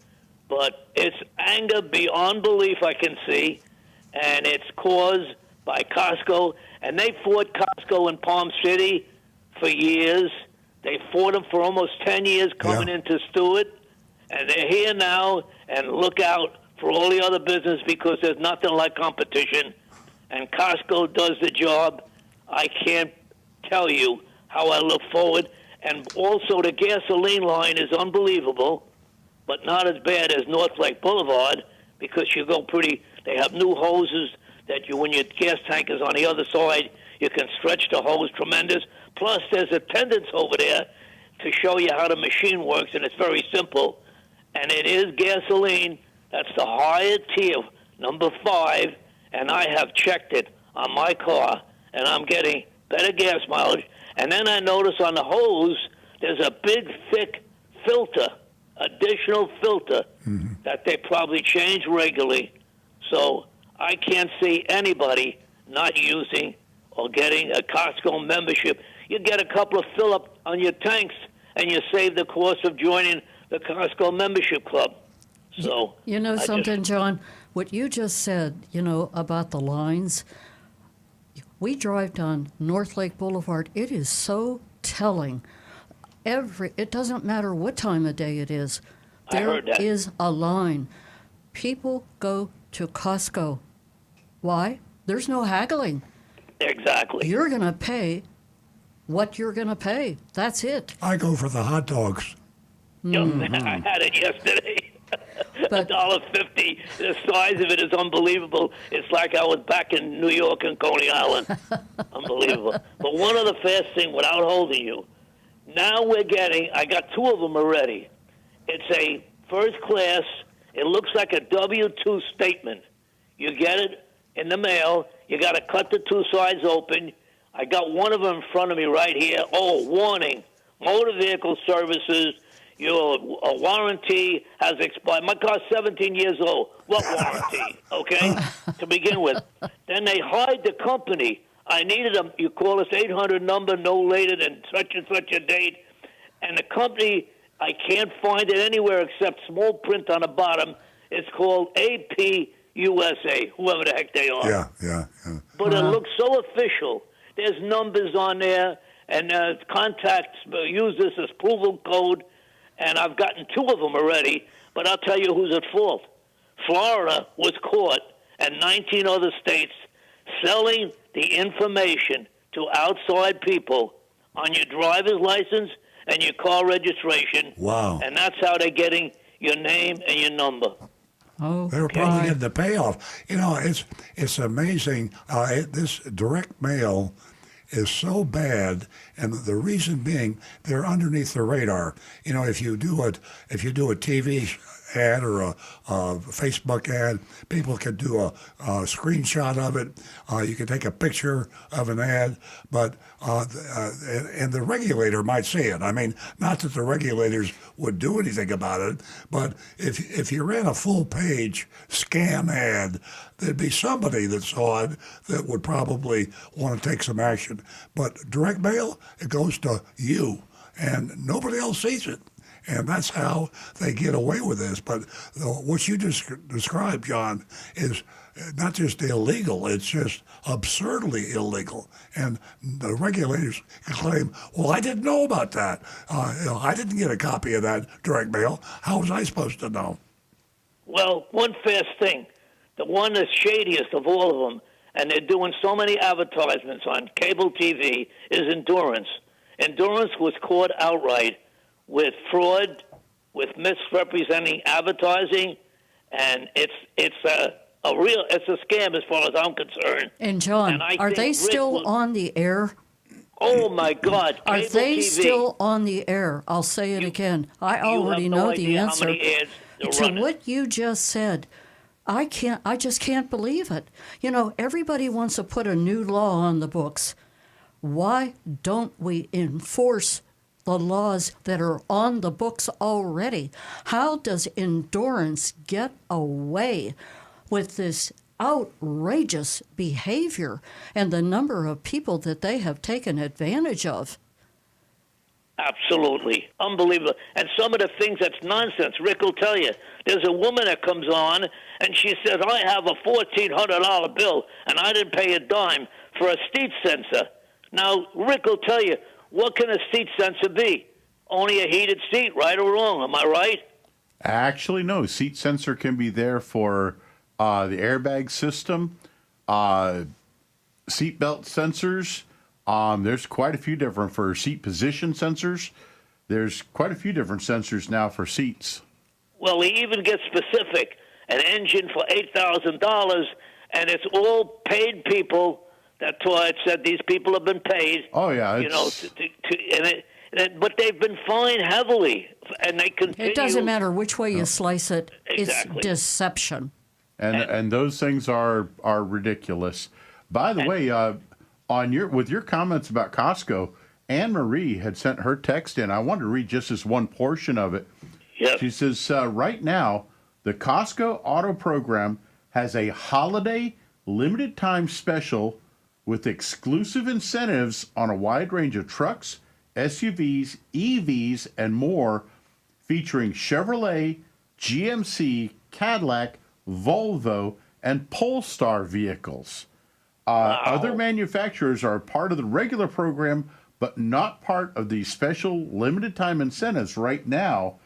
But it's anger beyond belief, I can see, and it's caused by Costco. And they fought Costco in Palm City for years. They fought them for almost 10 years coming into Stuart. And they're here now, and look out for all the other business because there's nothing like competition. And Costco does the job. I can't tell you how I look forward. And also the gasoline line is unbelievable, but not as bad as North Lake Boulevard because you go pretty. They have new hoses that when your gas tank is on the other side, you can stretch the hose tremendous. Plus, there's attendants over there to show you how the machine works, and it's very simple. And it is gasoline. That's the higher tier, number 5, and I have checked it on my car, and I'm getting better gas mileage. And then I notice on the hose, there's a big, thick filter, additional filter, that they probably change regularly. So I can't see anybody not using or getting a Costco membership. You get a couple of fill-up on your tanks, and you save the cost of joining the Costco membership club. So you know something, John? What you just said, about the lines, we drive down North Lake Boulevard. It is so telling. It doesn't matter what time of day it is. There is a line. People go to Costco. Why? There's no haggling. Exactly. You're going to pay what you're going to pay. That's it. I go for the hot dogs. I had it yesterday. $1.50. The size of it is unbelievable. It's like I was back in New York and Coney Island. Unbelievable. But one other fast thing without holding you. Now I got 2 of them already. It's a first class. It looks like a W-2 statement. You get it in the mail. You got to cut the 2 sides open. I got one of them in front of me right here. Oh, warning. Motor vehicle services. Your warranty has expired. My car's 17 years old. What warranty? Okay, to begin with. Then they hide the company. I needed them. You call this 800 number no later than such and such a date. And the company, I can't find it anywhere except small print on the bottom. It's called AP USA, whoever the heck they are. Yeah. But it looks so official. There's numbers on there, and contacts use this as approval code. And I've gotten 2 of them already, but I'll tell you who's at fault. Florida was caught, and 19 other states, selling the information to outside people on your driver's license and your car registration. Wow. And that's how they're getting your name and your number. Oh, they were probably getting the payoff. It's amazing. This direct mail is so bad, and the reason being they're underneath the radar. If you do a TV ad or a Facebook ad, people can do a screenshot of it. You can take a picture of an ad, but and the regulator might see it. I mean, not that the regulators would do anything about it, but if you ran a full-page scam ad, there'd be somebody that saw it that would probably want to take some action. But direct mail, it goes to you, and nobody else sees it. And that's how they get away with this. But what you just described, John, is not just illegal, it's just absurdly illegal. And the regulators can claim, well, I didn't know about that. I didn't get a copy of that direct mail. How was I supposed to know? Well, one fast thing. The one that's shadiest of all of them, and they're doing so many advertisements on cable TV, is Endurance. Endurance was caught outright with fraud, with misrepresenting advertising, and it's a scam as far as I'm concerned. And John, are they still on the air? Oh my God! Are Cable they TV, still on the air? I'll say it again. I already know the answer to what you just said. I just can't believe it. Everybody wants to put a new law on the books. Why don't we enforce the laws that are on the books already? How does Endurance get away with this outrageous behavior and the number of people that they have taken advantage of? Absolutely. Unbelievable. And some of the things that's nonsense. Rick will tell you. There's a woman that comes on, and she says, I have a $1,400 bill, and I didn't pay a dime for a seat sensor. Now, Rick will tell you, what can a seat sensor be? Only a heated seat, right or wrong? Am I right? Actually, no. Seat sensor can be there for the airbag system, seat belt sensors. There's quite a few different for seat position sensors. There's quite a few different sensors now for seats. Well, he even gets specific. an engine for $8,000, and it's all paid people. That's why it said these people have been paid. Oh yeah, you know, but they've been fined heavily, and they continue. It doesn't matter which way you slice it. Exactly. It's deception. and those things are ridiculous. By the way, with your comments about Costco, Anne Marie had sent her text in. I wanted to read just this one portion of it. Yes. She says, right now, the Costco Auto Program has a holiday limited time special with exclusive incentives on a wide range of trucks, SUVs, EVs, and more, featuring Chevrolet, GMC, Cadillac, Volvo, and Polestar vehicles. Other manufacturers are part of the regular program, but not part of the special limited time incentives right now.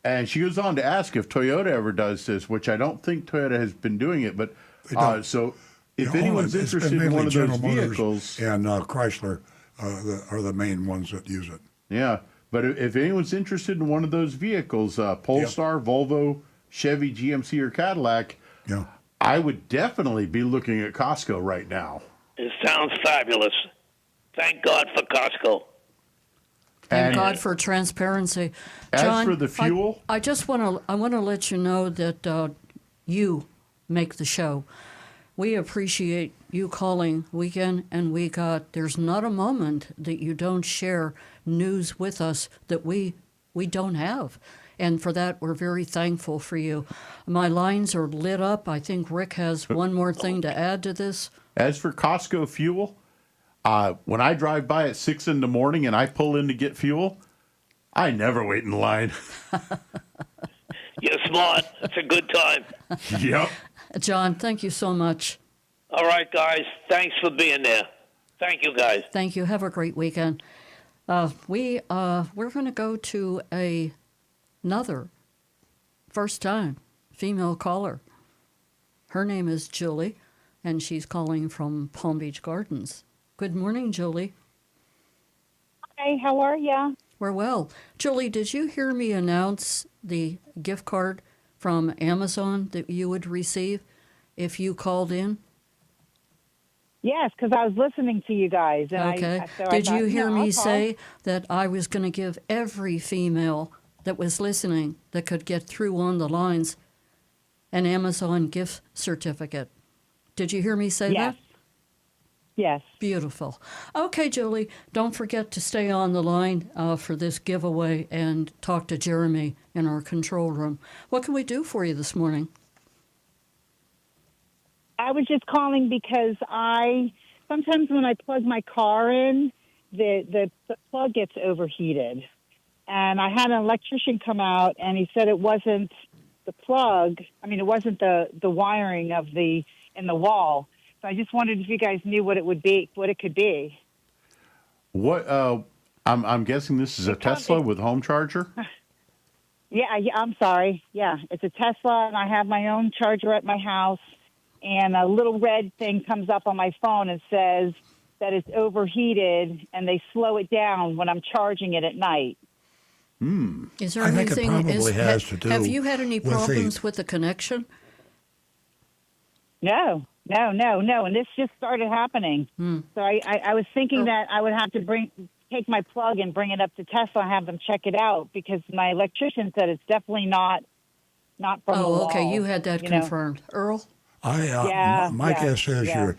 And she goes on to ask if Toyota ever does this, which I don't think Toyota has been doing it. But so if anyone's interested in one of those vehicles, and Chrysler are the main ones that use it. Yeah, but if anyone's interested in one of those vehicles, Polestar, Volvo, Chevy, GMC, or Cadillac, I would definitely be looking at Costco right now. It sounds fabulous. Thank God for Costco. Thank God for transparency. As John, for the fuel, I just want to let you know that you make the show. We appreciate you calling week in and week out. There's not a moment that you don't share news with us that we don't have. And for that, we're very thankful for you. My lines are lit up. I think Rick has one more thing to add to this. as for Costco fuel, when I drive by at 6 in the morning and I pull in to get fuel, I never wait in line. You're smart. It's a good time. Yep. John, thank you so much. All right, guys. Thanks for being there. Thank you, guys. Thank you. Have a great weekend. We're going to go to another first-time female caller. Her name is Julie, and she's calling from Palm Beach Gardens. Good morning, Julie. Hi, how are ya? We're well. Julie, did you hear me announce the gift card from Amazon that you would receive if you called in? Yes, because I was listening to you guys. And Okay. I Did thought, you hear I'll me call. say that I was going to give every female that was listening that could get through on the lines an Amazon gift certificate? Did you hear me say Yes. that? Yes. Beautiful. Okay, Julie, don't forget to stay on the line for this giveaway and talk to Jeremy in our control room. What can we do for you this morning? I was just calling because sometimes when I plug my car in, the plug gets overheated. And I had an electrician come out, and he said it wasn't the plug. I mean, it wasn't the wiring in the wall. So I just wondered if you guys knew what it would be, what it could be. What? I'm guessing this is a Tesla with home charger. Yeah, I'm sorry. Yeah, it's a Tesla, and I have my own charger at my house. And a little red thing comes up on my phone and says that it's overheated, and they slow it down when I'm charging it at night. Is there I think it anything? probably has to do have you had any with the- problems with the connection? No. And this just started happening. So I was thinking that I would have to take my plug and bring it up to Tesla and have them check it out because my electrician said it's definitely not from the wall. Oh, okay. You had that confirmed. Earl? My guess is yeah.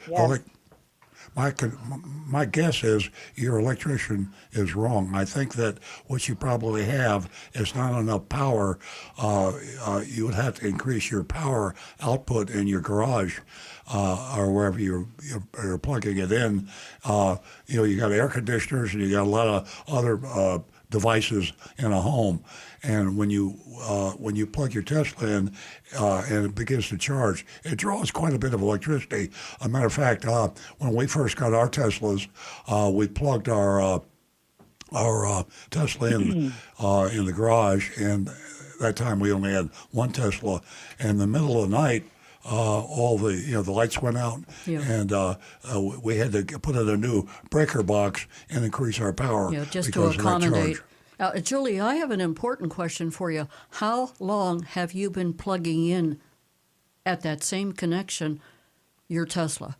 my guess is your electrician is wrong. I think that what you probably have is not enough power. You would have to increase your power output in your garage or wherever you're plugging it in. You got air conditioners and you got a lot of other devices in a home, and when you plug your Tesla in and it begins to charge, it draws quite a bit of electricity. As a matter of fact, when we first got our Teslas, we plugged our Tesla in the garage, and that time we only had one Tesla. And in the middle of the night, all the lights went out, and we had to put in a new breaker box and increase our power. Yeah, just to because of that accommodate. charge. Julie, I have an important question for you. How long have you been plugging in at that same connection your Tesla?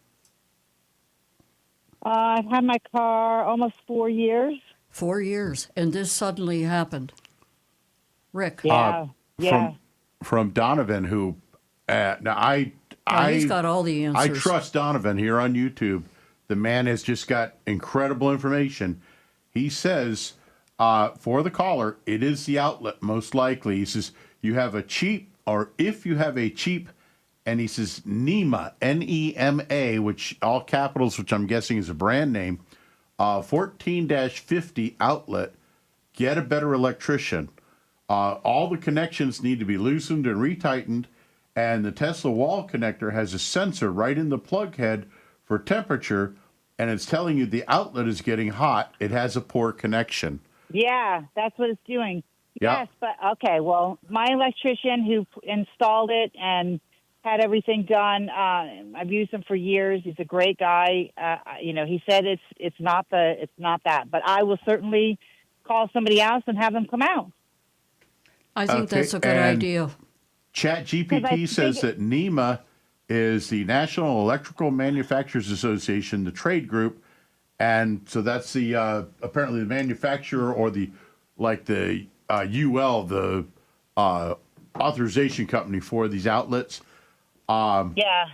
I've had my car almost 4 years. 4 years, and this suddenly happened. Rick. Yeah. From Donovan, who now He's got all the I answers. trust Donovan here on YouTube. The man has just got incredible information. He says, for the caller, it is the outlet most likely. He says, you have a cheap, or if you have a cheap, and he says NEMA, N-E-M-A, which all capitals, which I'm guessing is a brand name, 14-50 outlet, get a better electrician. All the connections need to be loosened and retightened, and the Tesla wall connector has a sensor right in the plug head for temperature, and it's telling you the outlet is getting hot. It has a poor connection. Yeah, that's what it's doing. Yeah. Yes, but okay, well, my electrician who installed it and had everything done, I've used him for years. He's a great guy. He said it's not that, but I will certainly call somebody else and have them come out. I think that's a good idea. ChatGPT says that NEMA is the National Electrical Manufacturers Association, the trade group, and so that's the apparently the manufacturer or the UL, the authorization company for these outlets. Yeah,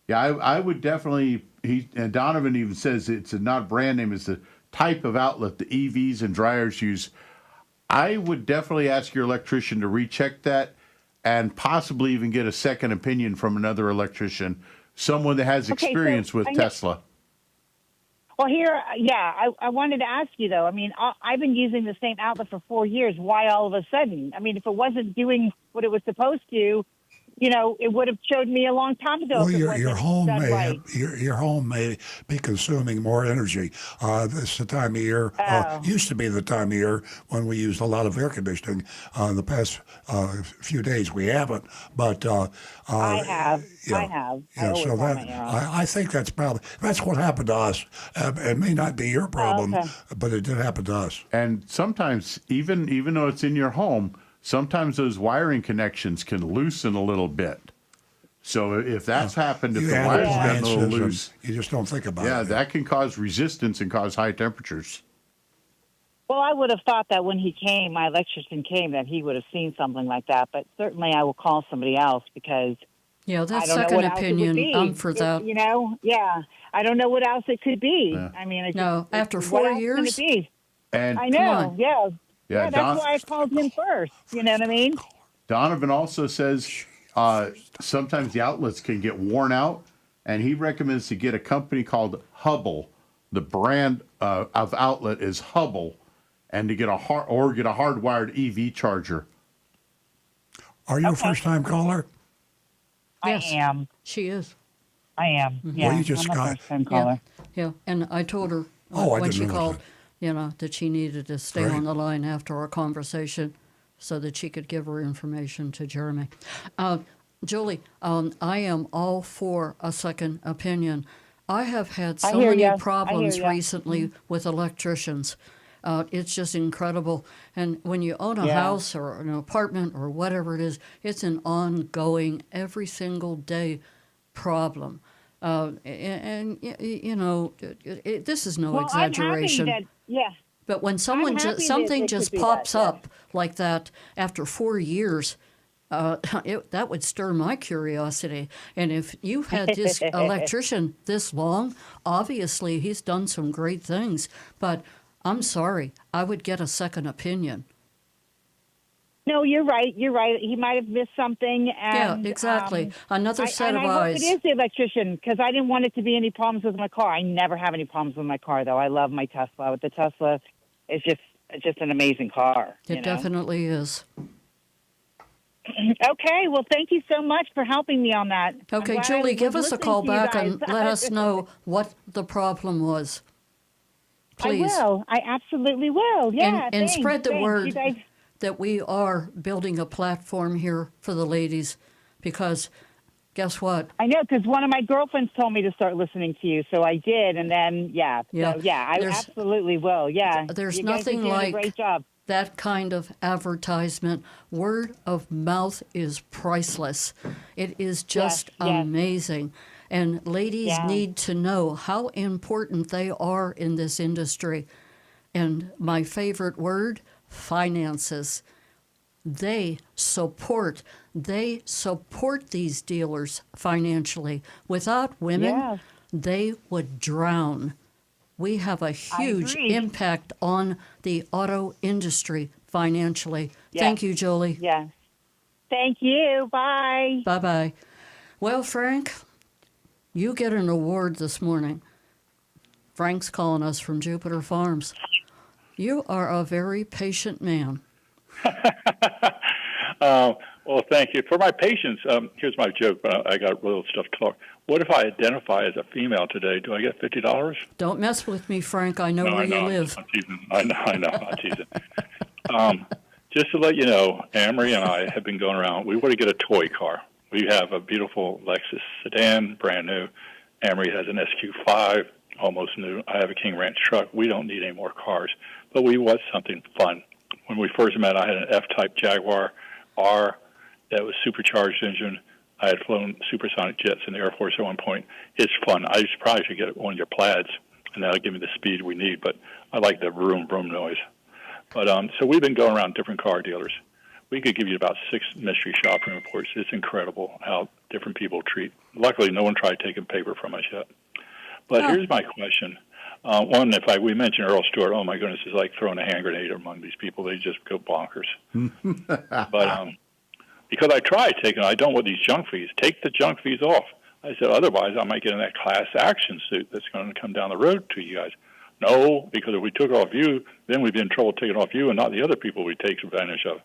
I would definitely. And Donovan even says it's not a brand name; it's the type of outlet the EVs and dryers use. I would definitely ask your electrician to recheck that, and possibly even get a second opinion from another electrician, someone that has experience with Tesla. Well, I wanted to ask you, though. I mean, I've been using the same outlet for 4 years. Why all of a sudden? I mean, if it wasn't doing what it was supposed to, it would have showed me a long time ago. Well, if it your wasn't home done may right. your home may be consuming more energy. This is the time of year. Used to be the time of year when we used a lot of air conditioning. The past few days we haven't, but I have. Yeah, I have. Yeah, so I think that's what happened to us. It may not be your problem, but it did happen to us. And sometimes, even though it's in your home, sometimes those wiring connections can loosen a little bit. So if that's happened, if the wire's gotten a little loose, you just don't think about it. Yeah, that can cause resistance and cause high temperatures. Well, I would have thought that when my electrician came, that he would have seen something like that. But certainly I will call somebody else because yeah, that I don't know second what else it would opinion, be. I'm for that. I don't know what else it could be. Yeah. I mean, after what 4 else years? can it be? And I know, Yeah, that's why I called him first. You know what I mean? Donovan also says sometimes the outlets can get worn out, and he recommends to get a company called Hubble. The brand of outlet is Hubble, and to get a hardwired EV charger. Are you a first-time caller? Yes, I am. she is. I am. Mm-hmm. Yeah, Well, you just I'm a got- first-time caller. Yeah, and I told her I when didn't she know called, that she needed to stay Great. on the line after our conversation so that she could give her information to Jeremy. Julie, I am all for a second opinion. I have had so hear many ya. I problems hear ya. recently with electricians. It's just incredible. And when you own a house or an apartment or whatever it is, it's an ongoing, every single day problem. This is no exaggeration. I'm happy that, But when something happy that something it just could be pops that, yeah. up like that after 4 years, that would stir my curiosity. And if you've had this electrician this long, obviously he's done some great things. But I'm sorry, I would get a second opinion. No, you're right. You're right. He might have missed something. And, Yeah, exactly. Another set of I eyes. hope it is the electrician because I didn't want it to be any problems with my car. I never have any problems with my car, though. I love my Tesla. But the Tesla is just an amazing car. It definitely is. Okay. Well, thank you so much for helping me on that. Okay, I'm glad Julie, I give was us a listening call to you back guys. and let us know what the problem was. Please. I will. I absolutely will. Yeah. And spread the thanks. word You guys, that we are building a platform here for the ladies because guess what? I know because one of my girlfriends told me to start listening to you, so I did, and then I There's- absolutely will. Yeah, There's you guys are nothing doing like a great job. that kind of advertisement. Word of mouth is priceless. It is just amazing. And ladies need to know how important they are in this industry. And my favorite word, finances. They support these dealers financially. Without women, they would drown. We have a huge impact on the auto industry financially. Thank you, Jolie. Yes. Thank you. Bye. Bye-bye. Well, Frank, you get an award this morning. Frank's calling us from Jupiter Farms. You are a very patient man. Well, thank you. For my patience, here's my joke, but I got little stuff to talk. What if I identify as a female today? Do I get $50? Don't mess with me, Frank. I know where you live. I'm teasing. I know. I'm teasing. Just to let you know, Amory and I have been going around. We want to get a toy car. We have a beautiful Lexus sedan, brand new. Amory has an SQ5, almost new. I have a King Ranch truck. We don't need any more cars, but we want something fun. When we first met, I had an F-type Jaguar R that was supercharged engine. I had flown supersonic jets in the Air Force at one point. It's fun. I probably should get one of your plaids, and that'll give me the speed we need. But I like the vroom, vroom noise. But so we've been going around different car dealers. We could give you about 6 mystery shopping reports. It's incredible how different people treat. Luckily, no one tried taking paper from us yet. But here's my question. One, we mentioned Earl Stuart, oh my goodness, it's like throwing a hand grenade among these people. They just go bonkers. But because I tried taking, I don't want these junk fees. Take the junk fees off. I said, otherwise I might get in that class action suit that's going to come down the road to you guys. No, because if we took off you, then we'd be in trouble taking off you and not the other people we take advantage of.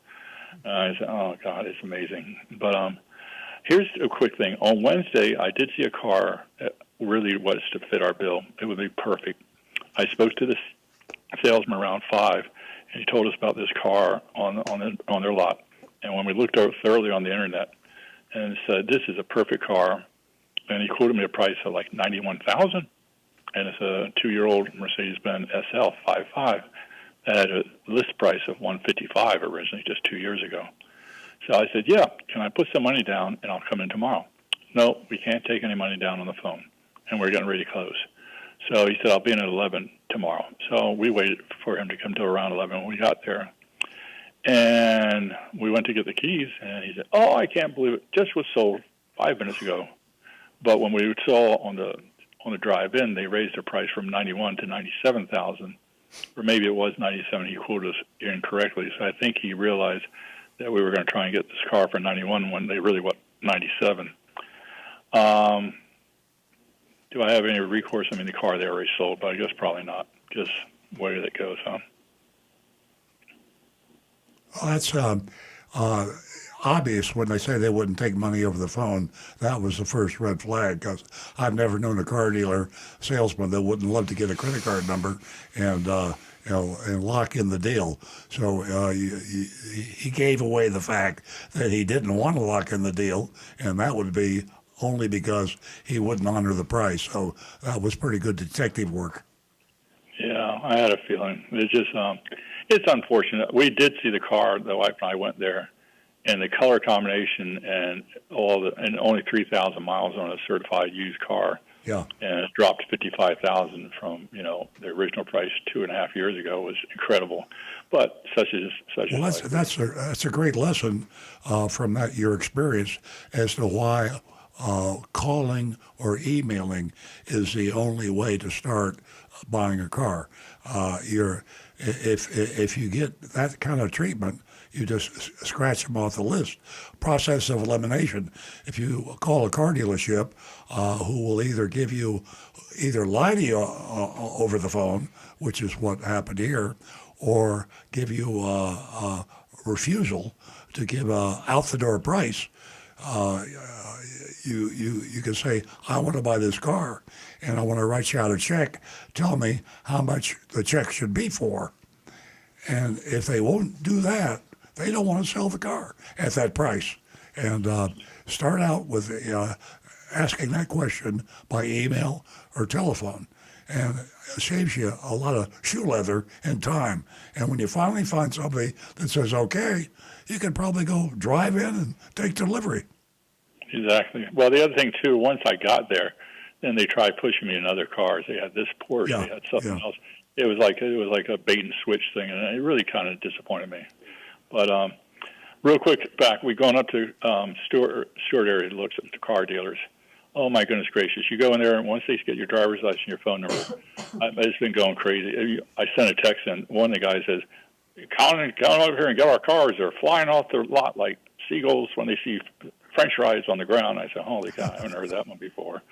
I said, oh, God, it's amazing. But here's a quick thing. On Wednesday, I did see a car that really was to fit our bill. It would be perfect. I spoke to this salesman around 5, and he told us about this car on their lot. And when we looked over thoroughly on the internet and said, this is a perfect car, and he quoted me a price of like $91,000, and it's a 2-year-old Mercedes-Benz SL 5.5 that had a list price of $155 originally just 2 years ago. So I said, yeah, can I put some money down and I'll come in tomorrow? No, we can't take any money down on the phone, and we're getting ready to close. So he said, I'll be in at 11 tomorrow. So we waited for him to come to around 11 when we got there. And we went to get the keys, and he said, oh, I can't believe it. Just was sold 5 minutes ago. But when we saw on the drive-in, they raised their price from $91,000 to $97,000, or maybe it was $97,000. He quoted us incorrectly. So I think he realized that we were going to try and get this car for $91,000 when they really want $97,000. Do I have any recourse? I mean, the car they already sold, but I guess probably not. Just where it goes, huh? Well, that's obvious when they say they wouldn't take money over the phone. That was the first red flag, because I've never known a car dealer salesman that wouldn't love to get a credit card number and and lock in the deal. So he gave away the fact that he didn't want to lock in the deal, and that would be only because he wouldn't honor the price. So that was pretty good detective work. Yeah, I had a feeling. It's just, it's unfortunate. We did see the car. The wife and I went there, and the color combination and only 3,000 miles on a certified used car. Yeah. And it dropped 55,000 from the original price 2.5 years ago was incredible. But such is. Well, that's a great lesson from your experience as to why calling or emailing is the only way to start buying a car. If you get that kind of treatment, you just scratch them off the list. Process of elimination. If you call a car dealership who will either lie to you over the phone, which is what happened here, or give you a refusal to give a out-the-door price, you can say, I want to buy this car, and I want to write you out a check. Tell me how much the check should be for. And if they won't do that, they don't want to sell the car at that price. And start out with asking that question by email or telephone. and it saves you a lot of shoe leather and time. And when you finally find somebody that says, okay, you can probably go drive in and take delivery. Exactly. Well, the other thing, too, once I got there, then they tried pushing me in other cars. They had this Porsche, they had something else. It was like a bait and switch thing, and it really kind of disappointed me. But real quick back, we've gone up to Stuart area to look at the car dealers. Oh my goodness gracious! You go in there, and once they get your driver's license, your phone number, it's been going crazy. I sent a text, and one of the guys says, "Come over here and get our cars. They're flying off the lot like seagulls when they see French fries on the ground." I said, "Holy cow! I haven't heard that one before."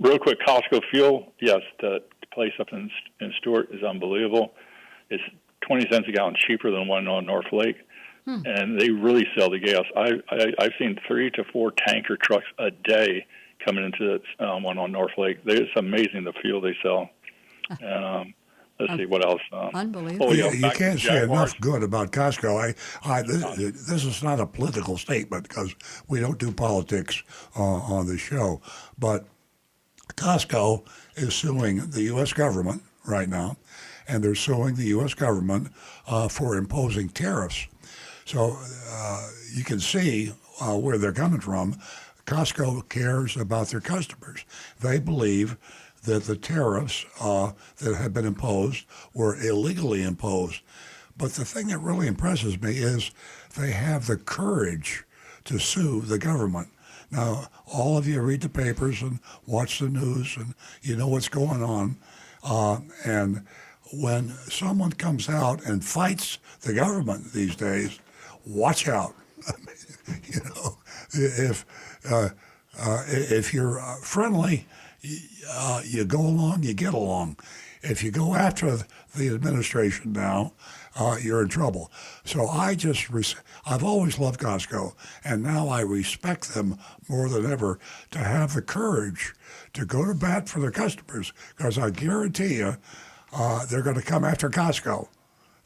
Real quick, Costco fuel. Yes, the place up in Stuart is unbelievable. It's 20 cents a gallon cheaper than one on North Lake. And they really sell the gas. I've seen 3 to 4 tanker trucks a day coming into one on North Lake. It's amazing the fuel they sell. And let's see what else. Unbelievable. Oh, you can't say enough good about Costco. This is not a political statement because we don't do politics on the show, but Costco is suing the U.S. government right now, and they're suing the U.S. government for imposing tariffs. So you can see where they're coming from. Costco cares about their customers. They believe that the tariffs that have been imposed were illegally imposed. But the thing that really impresses me is they have the courage to sue the government. Now, all of you read the papers and watch the news, and you know what's going on. And when someone comes out and fights the government these days, watch out. You know, if you're friendly, you go along, you get along. If you go after the administration now, you're in trouble. So I've always loved Costco, and now I respect them more than ever to have the courage to go to bat for their customers, because I guarantee you they're going to come after Costco.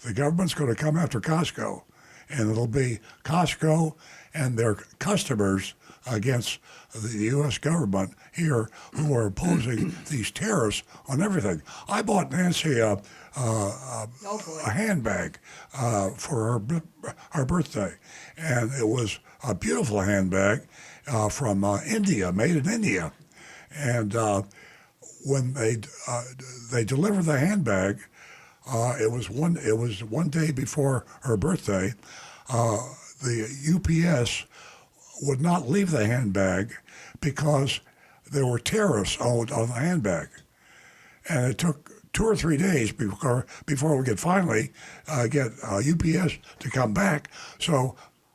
The government's going to come after Costco, and it'll be Costco and their customers against the U.S. government here who are imposing these tariffs on everything. I bought Nancy a handbag for her birthday, and it was a beautiful handbag from India, made in India. And when they delivered the handbag, it was one day before her birthday. The UPS would not leave the handbag because there were tariffs on the handbag, and it took 2 or 3 days before we could finally get UPS to come back so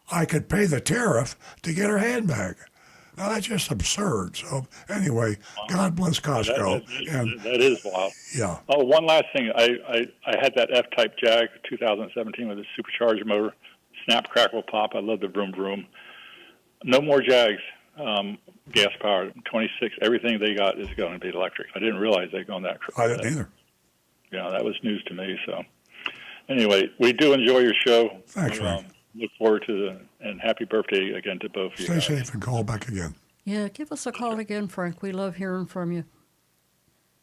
I could pay the tariff to get her handbag. Now, that's just absurd. So anyway, God bless Costco. That is wild. Yeah. Oh, one last thing. I had that F-Type Jag 2017 with a supercharged motor, snap, crackle, pop. I love the vroom, vroom. No more Jags, gas powered. 26. Everything they got is going to be electric. I didn't realize they'd gone that. I didn't either. Yeah, that was news to me. So anyway, we do enjoy your show. Thanks, Frank. Look forward to and happy birthday again to both of you. Stay safe and call back again. Yeah, give us a call again, Frank. We love hearing from you.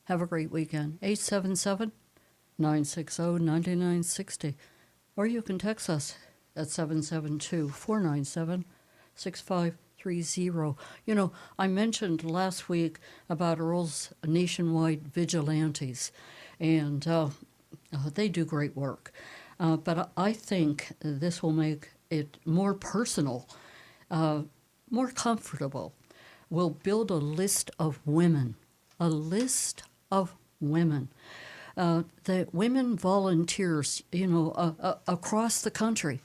Have a great weekend. 877-960-9960. Or you can text us at 772-497-6530. You know, I mentioned last week about Earl's nationwide vigilantes, and they do great work. But I think this will make it more personal, more comfortable. We'll build a list of women, the women volunteers, across the country,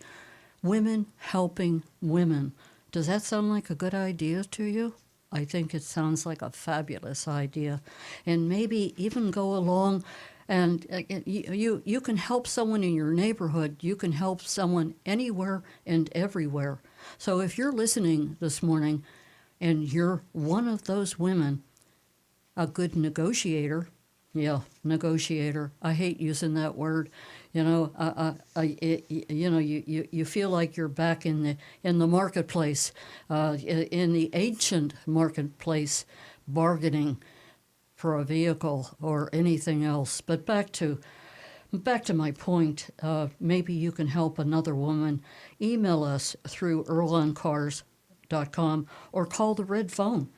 women helping women. Does that sound like a good idea to you? I think it sounds like a fabulous idea. And maybe even go along and you can help someone in your neighborhood. You can help someone anywhere and everywhere. So if you're listening this morning and you're one of those women, a good negotiator, negotiator. I hate using that word. You feel like you're back in the marketplace, in the ancient marketplace, bargaining for a vehicle or anything else. But back to my point, maybe you can help another woman. Email us through earloncars.com or call the red phone.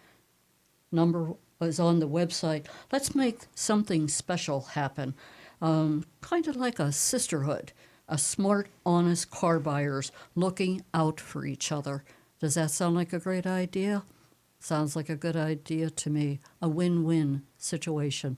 Number is on the website. Let's make something special happen. Kind of like a sisterhood, a smart, honest car buyers looking out for each other. Does that sound like a great idea? Sounds like a good idea to me. A win-win situation.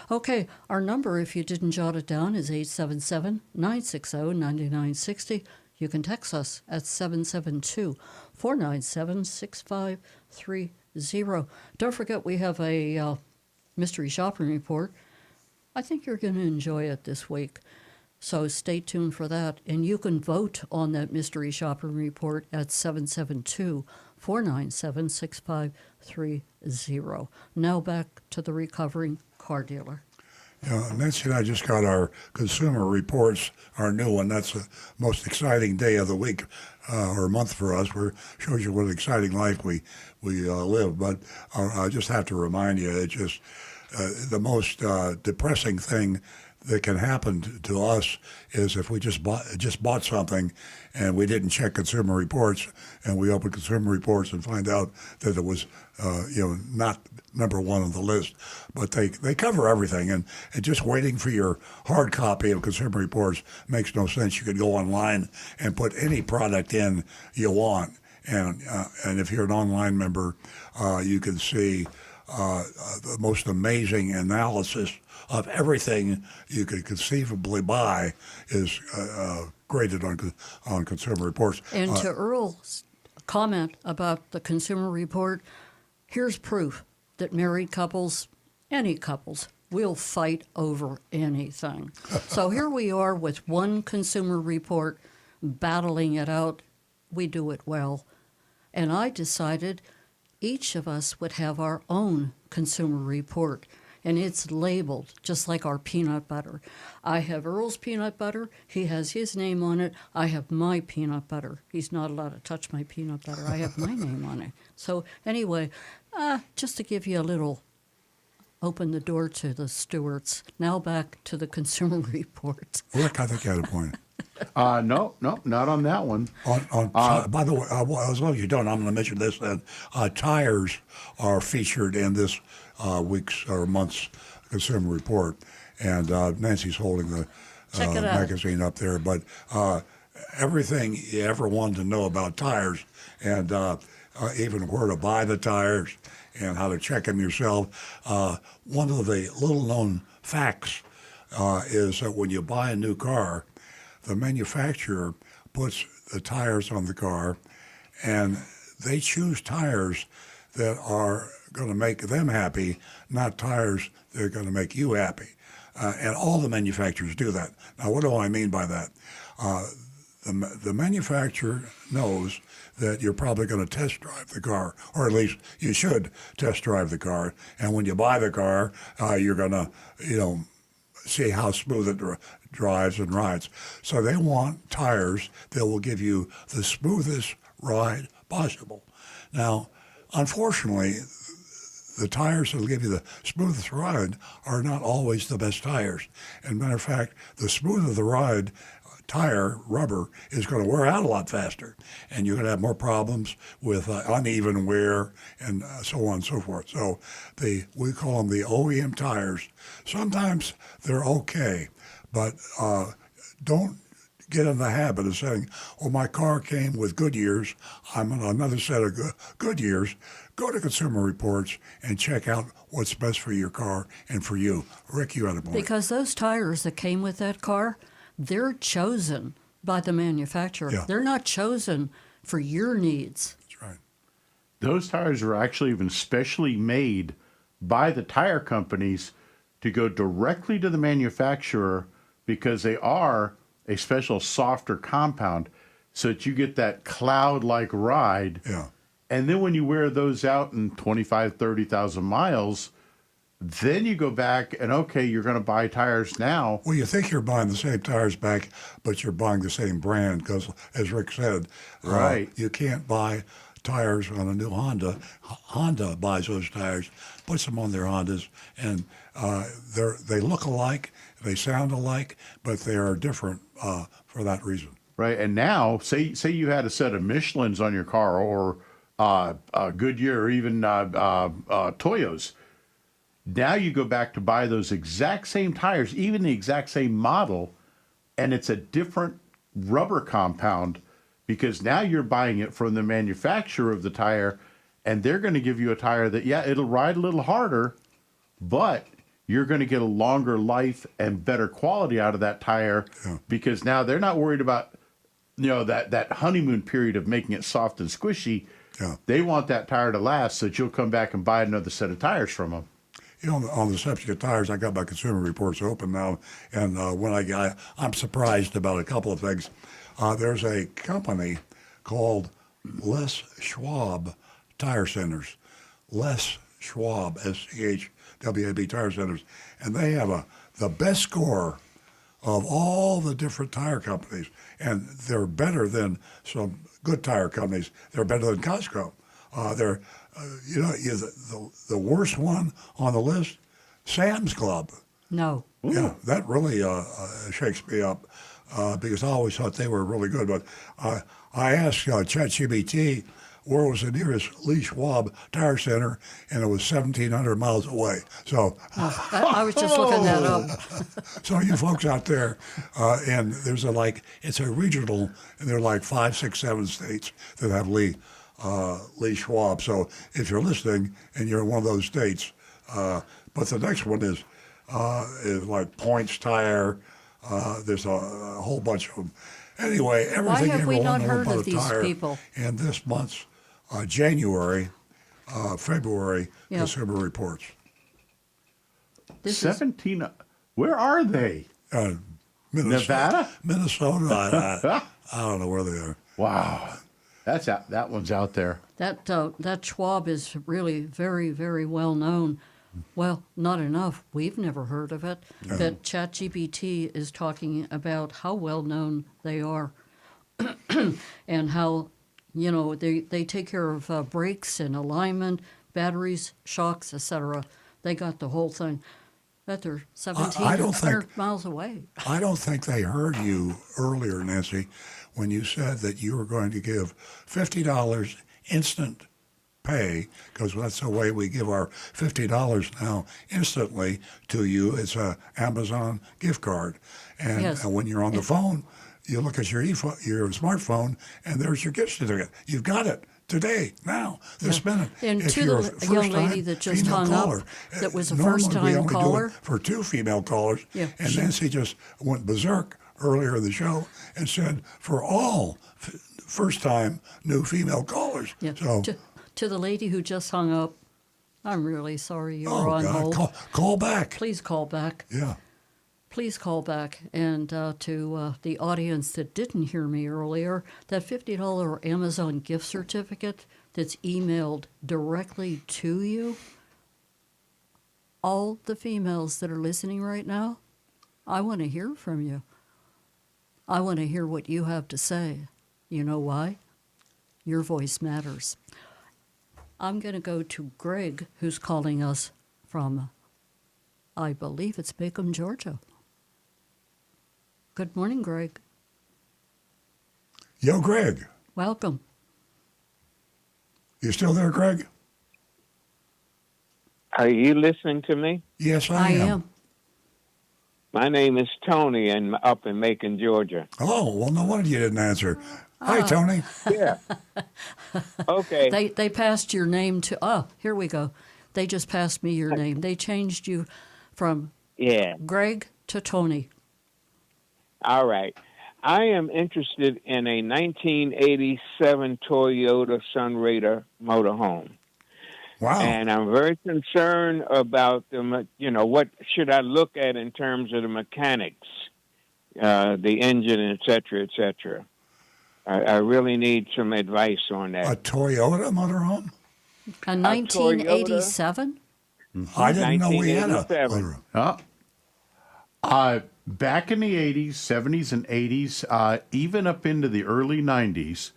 Okay, our number, if you didn't jot it down, is 877-960-9960. You can text us at 772-497-6530. Don't forget we have a mystery shopping report. I think you're going to enjoy it this week. So stay tuned for that. And you can vote on that mystery shopping report at 772-497-6530. Now back to the recovering car dealer. Yeah, Nancy and I just got our consumer reports, our new one. That's the most exciting day of the week or month for us. Where shows you what an exciting life we live. But I just have to remind you, it's just the most depressing thing that can happen to us is if we just bought something and we didn't check consumer reports, and we open consumer reports and find out that it was not number one on the list. But they cover everything, and just waiting for your hard copy of consumer reports makes no sense. You could go online and put any product in you want, and if you're an online member, you can see the most amazing analysis of everything you could conceivably buy is graded on consumer reports. And to Earl's comment about the consumer report, here's proof that married couples, any couples, will fight over anything. So here we are with one consumer report, battling it out. We do it well. And I decided each of us would have our own consumer report, and it's labeled just like our peanut butter. I have Earl's peanut butter. He has his name on it. I have my peanut butter. He's not allowed to touch my peanut butter. I have my name on it. So anyway, just to give you a little open the door to the Stuarts. Now back to the consumer report. Rick, I think you had a point. No, not on that one. By the way, as long as you don't, I'm going to mention this, that tires are featured in this week's or month's consumer report. And Nancy's holding the magazine up there. But everything you ever wanted to know about tires, and even where to buy the tires and how to check them yourself. One of the little-known facts is that when you buy a new car, the manufacturer puts the tires on the car, and they choose tires that are going to make them happy, not tires that are going to make you happy. And all the manufacturers do that. Now, what do I mean by that? The manufacturer knows that you're probably going to test drive the car, or at least you should test drive the car. And when you buy the car, you're going to, see how smooth it drives and rides. So they want tires that will give you the smoothest ride possible. Now, unfortunately, the tires that will give you the smoothest ride are not always the best tires. As a matter of fact, the smoother the ride tire, rubber, is going to wear out a lot faster. And you're going to have more problems with uneven wear and so on and so forth. So we call them the OEM tires. Sometimes they're okay, but don't get in the habit of saying, oh, my car came with Goodyears, I'm on another set of Goodyears. Go to Consumer Reports and check out what's best for your car and for you. Rick, you had a point. Because those tires that came with that car, they're chosen by the manufacturer. Yeah. They're not chosen for your needs. That's right. Those tires are actually even specially made by the tire companies to go directly to the manufacturer because they are a special softer compound so that you get that cloud-like ride. Yeah. And then when you wear those out in 25, 30,000 miles, then you go back and, okay, you're going to buy tires now. Well, you think you're buying the same tires back, but you're buying the same brand because, as Rick said, right, you can't buy tires on a new Honda. Honda buys those tires, puts them on their Hondas, and they look alike, they sound alike, but they are different for that reason. Right, and now, say you had a set of Michelins on your car, or Goodyear, or even Toyos. Now you go back to buy those exact same tires, even the exact same model, and it's a different rubber compound, because now you're buying it from the manufacturer of the tire, and they're going to give you a tire that, yeah, it'll ride a little harder, but you're going to get a longer life and better quality out of that tire, because now they're not worried about, that honeymoon period of making it soft and squishy. Yeah. They want that tire to last, so that you'll come back and buy another set of tires from them. On the subject of tires, I got my Consumer Reports open now, and I'm surprised about a couple of things. There's a company called Les Schwab Tire Centers. Les Schwab, SCHWAB Tire Centers, and they have the best score of all the different tire companies, and they're better than some good tire companies. They're better than Costco. They're the worst one on the list, Sam's Club. No. Yeah, that really shakes me up because I always thought they were really good. But I asked ChatGPT where was the nearest Lee Schwab Tire Center, and it was 1,700 miles away. So I was just looking that up. So you folks out there, and there's it's a regional, and there are like 5, 6, 7 states that have Lee Schwab. So if you're listening and you're in one of those states, but the next one is like Points Tire. There's a whole bunch of them. Anyway, everything Why have we not know heard about of a these tire people? in this month's January, February Yeah. Consumer Reports. 17. Where are they? Nevada? Minnesota. I don't know where they are. Wow, that one's out there. That Schwab is really very, very well known. Well, not enough. We've never heard of it. No. That ChatGPT is talking about how well known they are, and how they take care of brakes and alignment, batteries, shocks, etc. They got the whole thing. That they're 1,700 miles away. I don't think they heard you earlier, Nancy, when you said that you were going to give $50 instant pay, because that's the way we give our $50 now instantly to you. It's a Amazon gift card. And Yes. when you're on the phone, you look at your your smartphone, and there's your gift certificate. You've got it today, now, this minute. And If to you're the a first young lady time that just female hung caller, up, that was a normally first-time we only do it caller. for 2 female callers, Yeah, and Nancy just went berserk earlier in the show and said for all first-time new female callers. Yeah. So, To the lady who just hung up, I'm really sorry you were on God, hold. call back. Please call back. Yeah. Please call back. And to the audience that didn't hear me earlier, that $50 Amazon gift certificate that's emailed directly to you, all the females that are listening right now, I want to hear from you. I want to hear what you have to say. You know why? Your voice matters. I'm going to go to Greg, who's calling us from, I believe it's Macomb, Georgia. Good morning, Greg. Yo, Greg. Welcome. You still there, Greg? Are you listening to me? Yes, I am. My name is Tony, and up in Macon, Georgia. Oh, well, no wonder you didn't answer. Hi, Tony. Yeah. Okay. They passed your name to, here we go. They just passed me your name. They changed you from Greg to Tony. All right. I am interested in a 1987 Toyota Sunraider motorhome. Wow. And I'm very concerned about what should I look at in terms of the mechanics, the engine, et cetera, et cetera. I really need some advice on that. A Toyota motorhome? A 1987? I didn't know we had a motorhome. Back in the 80s, 70s, and 80s, even up into the early 90s,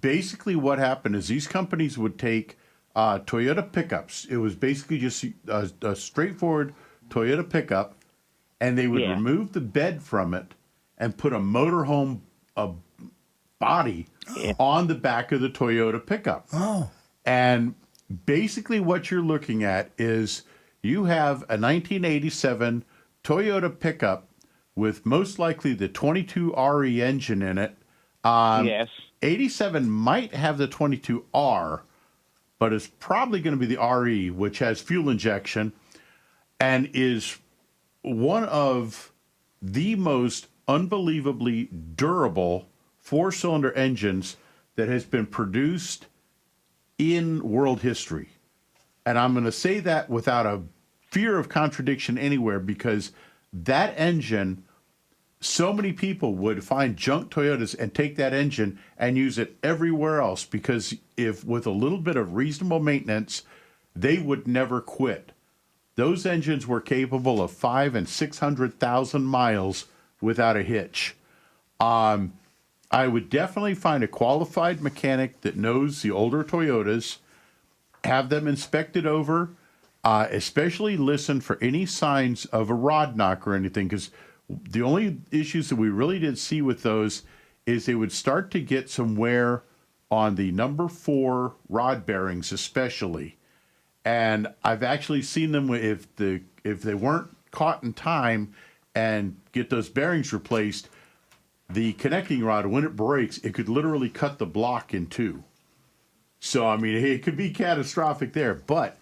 basically what happened is these companies would take Toyota pickups. It was basically just a straightforward Toyota pickup, and they would remove the bed from it and put a motorhome body on the back of the Toyota pickup. Oh. And basically what you're looking at is you have a 1987 Toyota pickup with most likely the 22RE engine in it. Yes. 87 might have the 22R, but it's probably going to be the RE, which has fuel injection and is one of the most unbelievably durable four-cylinder engines that has been produced in world history. And I'm going to say that without a fear of contradiction anywhere, because that engine, so many people would find junk Toyotas and take that engine and use it everywhere else, because if with a little bit of reasonable maintenance, they would never quit. Those engines were capable of 500,000 and 600,000 miles without a hitch. I would definitely find a qualified mechanic that knows the older Toyotas, have them inspected over, especially listen for any signs of a rod knock or anything, because the only issues that we really did see with those is they would start to get some wear on the number 4 rod bearings especially. And I've actually seen them if they weren't caught in time and get those bearings replaced, the connecting rod, when it breaks, it could literally cut the block in two. So, I mean, it could be catastrophic there, but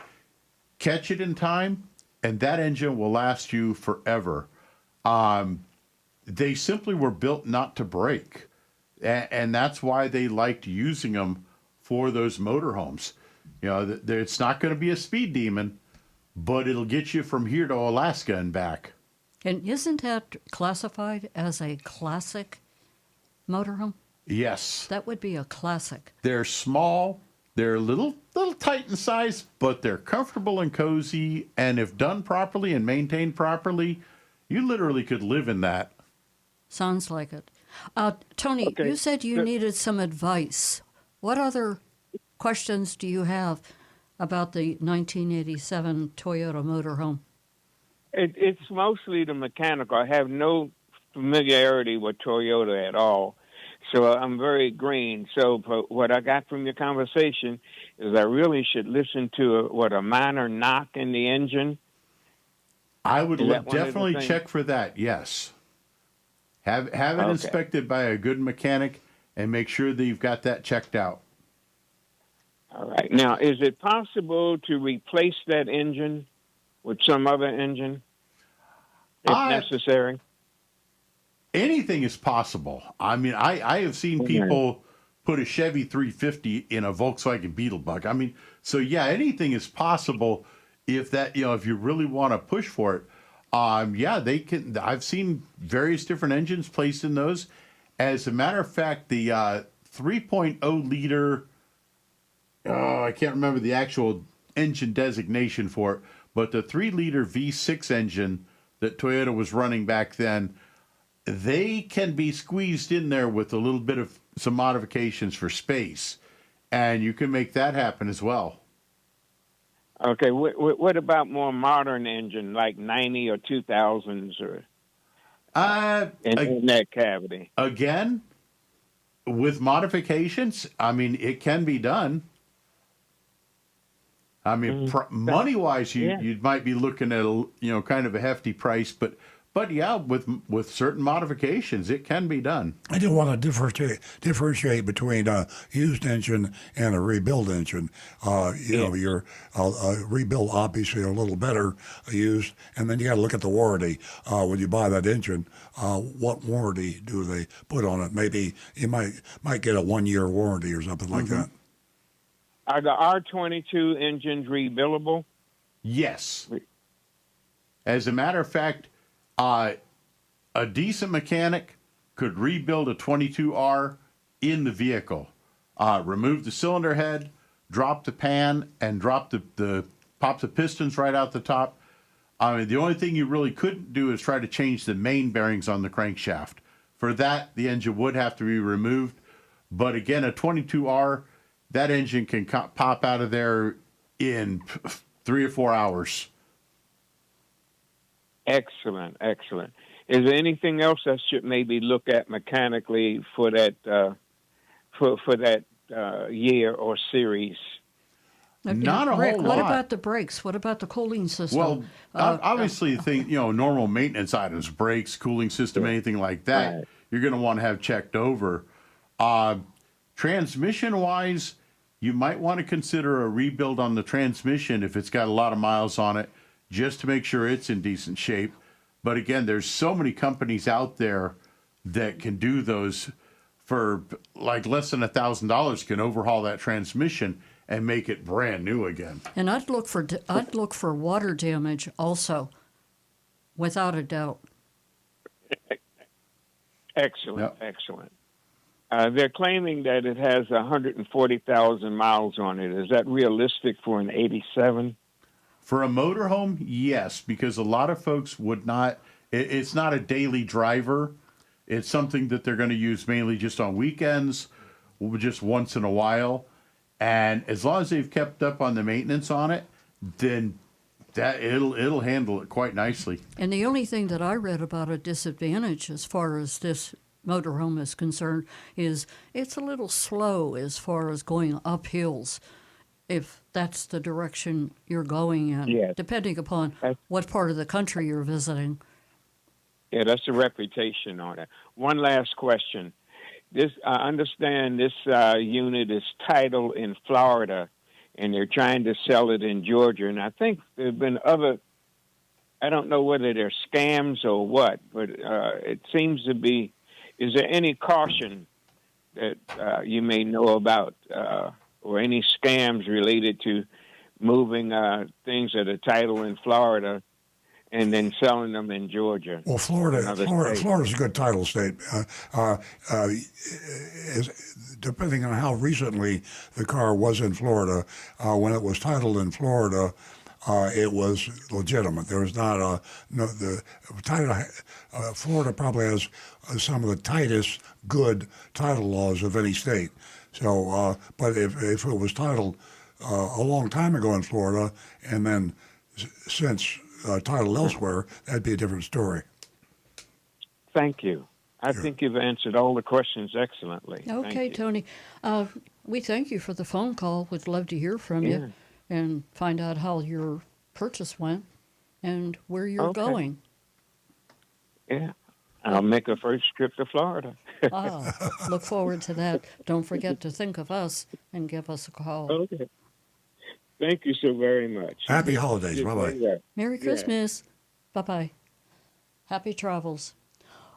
catch it in time, and that engine will last you forever. They simply were built not to break, and that's why they liked using them for those motorhomes. You know, it's not going to be a speed demon, but it'll get you from here to Alaska and back. And isn't that classified as a classic motorhome? Yes. That would be a classic. They're small, they're a little tight in size, but they're comfortable and cozy, and if done properly and maintained properly, you literally could live in that. Sounds like it. Tony, you said you needed some advice. What other questions do you have about the 1987 Toyota motorhome? It's mostly the mechanical. I have no familiarity with Toyota at all, so I'm very green. So what I got from your conversation is I really should listen to a minor knock in the engine. I would definitely check for that, yes. Have it inspected by a good mechanic and make sure that you've got that checked out. All right. Now, is it possible to replace that engine with some other engine if necessary? Anything is possible. I mean, I have seen people put a Chevy 350 in a Volkswagen Beetle-Bug. I mean, so yeah, anything is possible if that, if you really want to push for it. Yeah, they can. I've seen various different engines placed in those. As a matter of fact, the 3.0 liter, I can't remember the actual engine designation for it, but the 3-liter V6 engine that Toyota was running back then, they can be squeezed in there with a little bit of some modifications for space, and you can make that happen as well. Okay, what about more modern engine like 90 or 2000s or in that cavity? Again, with modifications, I mean, it can be done. I mean, money-wise, you might be looking at kind of a hefty price, but yeah, with certain modifications, it can be done. I do want to differentiate between a used engine and a rebuild engine. Your rebuild obviously a little better used, and then you got to look at the warranty when you buy that engine. What warranty do they put on it? Maybe you might get a 1-year warranty or something like that. Are the R22 engines rebuildable? Yes. As a matter of fact, a decent mechanic could rebuild a 22R in the vehicle. Remove the cylinder head, drop the pan, and drop pop the pistons right out the top. I mean, the only thing you really couldn't do is try to change the main bearings on the crankshaft. For that, the engine would have to be removed. But again, a 22R, that engine can pop out of there in 3 or 4 hours. Excellent, excellent. Is there anything else I should maybe look at mechanically for that year or series? Not a Rick, whole what lot. about the brakes? What about the cooling system? Well, obviously, normal maintenance items, brakes, cooling system, anything like that, Right. you're going to want to have checked over. Transmission-wise, you might want to consider a rebuild on the transmission if it's got a lot of miles on it, just to make sure it's in decent shape. But again, there's so many companies out there that can do those for like less than $1,000, can overhaul that transmission and make it brand new again. And I'd look for water damage also, without a doubt. Excellent, Yep. excellent. They're claiming that it has 140,000 miles on it. Is that realistic for an 87? For a motorhome, yes, because a lot of folks would not, it's not a daily driver. It's something that they're going to use mainly just on weekends, just once in a while. And as long as they've kept up on the maintenance on it, then that it'll handle it quite nicely. And the only thing that I read about a disadvantage as far as this motorhome is concerned is it's a little slow as far as going up hills, if that's the direction you're going in, Yes. depending upon what part of the country you're visiting. Yeah, that's the reputation on it. One last question. I understand this unit is titled in Florida, and they're trying to sell it in Georgia. And I think there have been other, I don't know whether they're scams or what, but it seems to be, is there any caution that you may know about or any scams related to moving things that are titled in Florida and then selling them in Georgia? Well, Florida's a good title state. Depending on how recently the car was in Florida, when it was titled in Florida, it was legitimate. There was not the title. Florida probably has some of the tightest good title laws of any state. So, but if it was titled a long time ago in Florida, and then since titled elsewhere, that'd be a different story. Thank you. I think you've answered all the questions excellently. Okay, Tony. We thank you for the phone call. We'd love to hear from you and find out how your purchase went and where you're going. Yeah. I'll make a first trip to Florida. Look forward to that. Don't forget to think of us and give us a call. Okay. Thank you so very much. Happy holidays. Bye-bye. Merry Christmas. Bye-bye. Happy travels.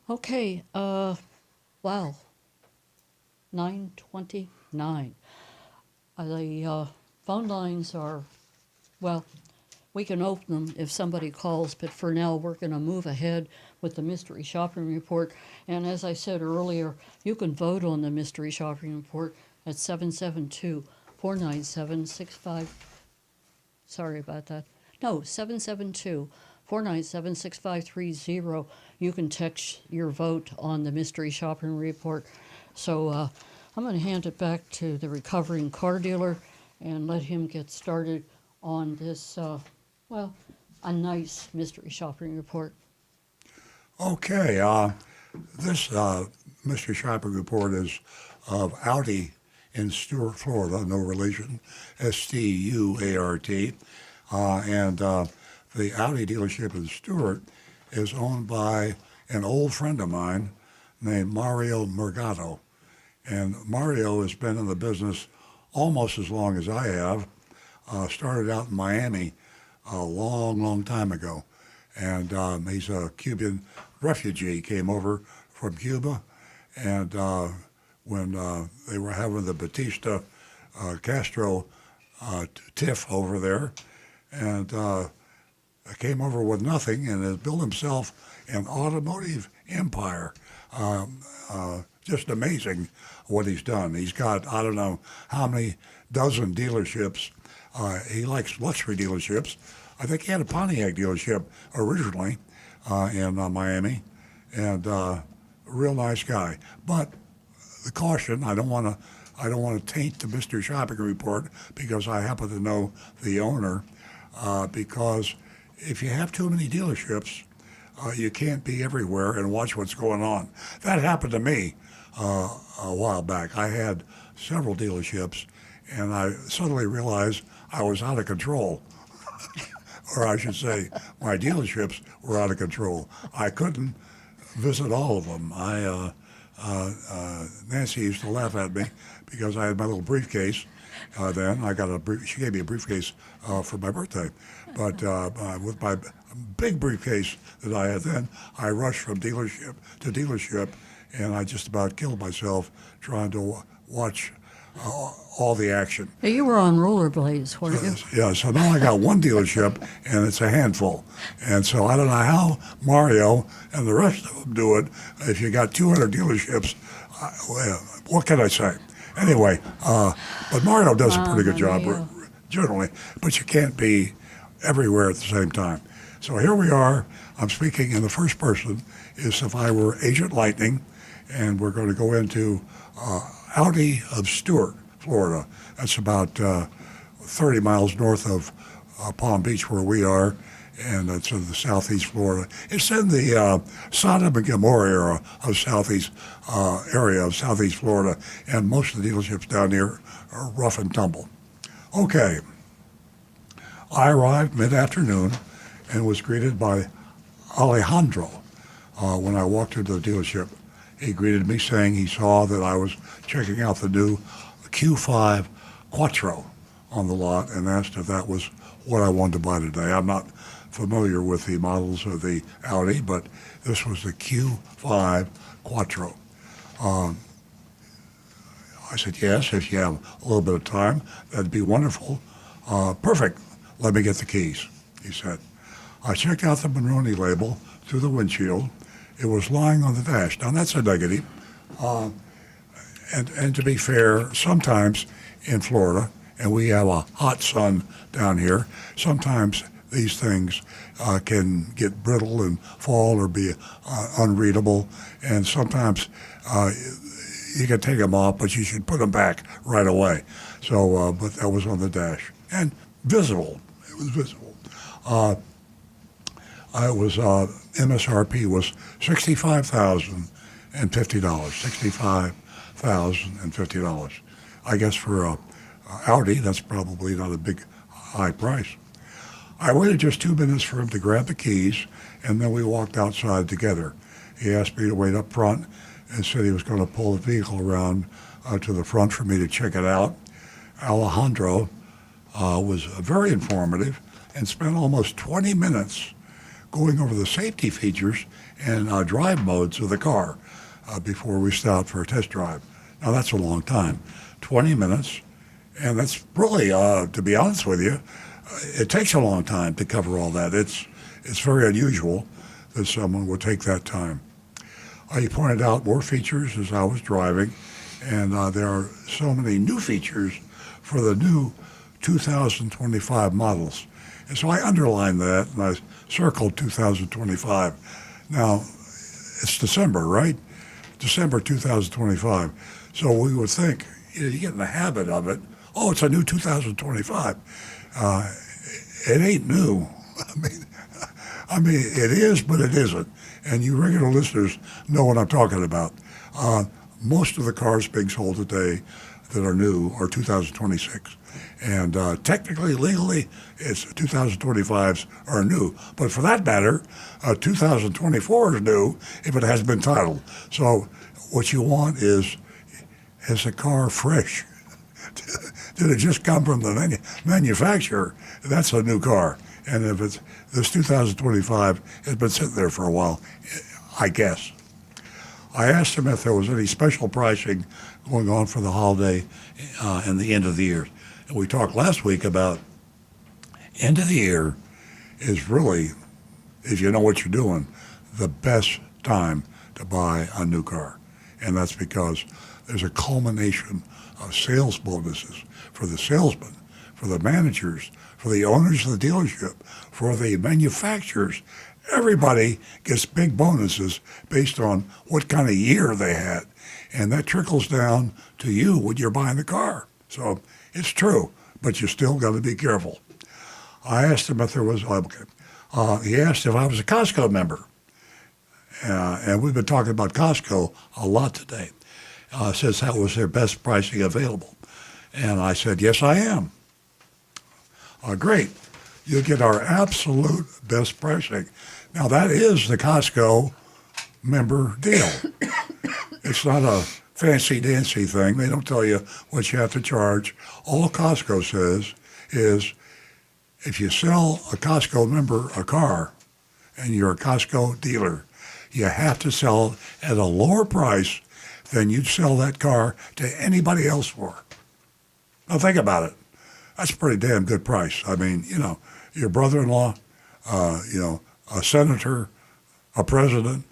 Okay, wow. 9:29. The phone lines are, well, we can open them if somebody calls, but for now we're going to move ahead with the Mystery Shopping Report. And as I said earlier, you can vote on the Mystery Shopping Report at 772-497-65. Sorry about that. No, 772-497-6530. You can text your vote on the Mystery Shopping Report. So I'm going to hand it back to the recovering car dealer and let him get started on this, a nice Mystery Shopping Report. Okay. This Mystery Shopping Report is of Audi in Stuart, Florida, no relation, Stuart. And the Audi dealership in Stuart is owned by an old friend of mine named Mario Mergado. And Mario has been in the business almost as long as I have. Started out in Miami a long, long time ago. And he's a Cuban refugee, came over from Cuba. And when they were having the Batista Castro tiff over there, and came over with nothing and has built himself an automotive empire. Just amazing what he's done. He's got, I don't know how many dozen dealerships. He likes luxury dealerships. I think he had a Pontiac dealership originally in Miami, and real nice guy. But the caution. I don't want to taint the Mr. Shopping Report because I happen to know the owner. Because if you have too many dealerships, you can't be everywhere and watch what's going on. That happened to me a while back. I had several dealerships, and I suddenly realized I was out of control. Or I should say, my dealerships were out of control. I couldn't visit all of them. Nancy used to laugh at me because I had my little briefcase. Then I got she gave me a briefcase for my birthday, but with my big briefcase that I had then, I rushed from dealership to dealership, and I just about killed myself trying to watch all the action. Hey, you were on rollerblades, weren't you? Yeah, so now I got one dealership, and it's a handful. And so I don't know how Mario and the rest of them do it. If you got 200 dealerships, well, what can I say? Anyway, but Mario does a pretty good job generally, but you can't be everywhere at the same time. So here we are. I'm speaking in the first person as if I were Agent Lightning, and we're going to go into Audi of Stuart, Florida. That's about 30 miles north of Palm Beach where we are, and it's in the southeast Florida. It's in the Sodom and Gomorrah era of southeast Florida, and most of the dealerships down here are rough and tumble. Okay, I arrived mid-afternoon and was greeted by Alejandro when I walked into the dealership. He greeted me saying he saw that I was checking out the new Q5 Quattro on the lot and asked if that was what I wanted to buy today. I'm not familiar with the models of the Audi, but this was the Q5 Quattro. I said, yes, if you have a little bit of time, that'd be wonderful. Perfect. Let me get the keys, he said. I checked out the Monroney label through the windshield. It was lying on the dash. Now, that's a negative. And to be fair, sometimes in Florida, and we have a hot sun down here, sometimes these things can get brittle and fall or be unreadable, and sometimes you can take them off, but you should put them back right away. So, but that was on the dash and visible. It was visible. MSRP was $65,050. $65,050. I guess for Audi, that's probably not a big high price. I waited just 2 minutes for him to grab the keys, and then we walked outside together. He asked me to wait up front and said he was going to pull the vehicle around to the front for me to check it out. Alejandro was very informative and spent almost 20 minutes going over the safety features and drive modes of the car before we stopped for a test drive. Now, that's a long time, 20 minutes, and that's really, to be honest with you, it takes a long time to cover all that. It's very unusual that someone would take that time. He pointed out more features as I was driving, and there are so many new features for the new 2025 models. And so I underlined that, and I circled 2025. Now, it's December, right? December 2025. So we would think, you get in the habit of it, oh, it's a new 2025. It ain't new. I mean, it is, but it isn't. And you regular listeners know what I'm talking about. Most of the cars being sold today that are new are 2026. And technically, legally, it's 2025s are new. But for that matter, 2024 is new if it hasn't been titled. So what you want is the car fresh? Did it just come from the manufacturer? That's a new car. And if it's this 2025, it's been sitting there for a while, I guess. I asked him if there was any special pricing going on for the holiday and the end of the year. And we talked last week about end of the year is really, if you know what you're doing, the best time to buy a new car. And that's because there's a culmination of sales bonuses for the salesmen, for the managers, for the owners of the dealership, for the manufacturers, Everybody gets big bonuses based on what kind of year they had. And that trickles down to you when you're buying the car. So it's true, but you still got to be careful. I asked him if there was, he asked if I was a Costco member. And we've been talking about Costco a lot today. Says how was their best pricing available. And I said, yes, I am. Great. You'll get our absolute best pricing. Now, that is the Costco member deal. It's not a fancy-dancy thing. They don't tell you what you have to charge. All Costco says is if you sell a Costco member a car and you're a Costco dealer, you have to sell it at a lower price than you'd sell that car to anybody else for. Now, think about it. That's a pretty damn good price. I mean, your brother-in-law, a senator, a president,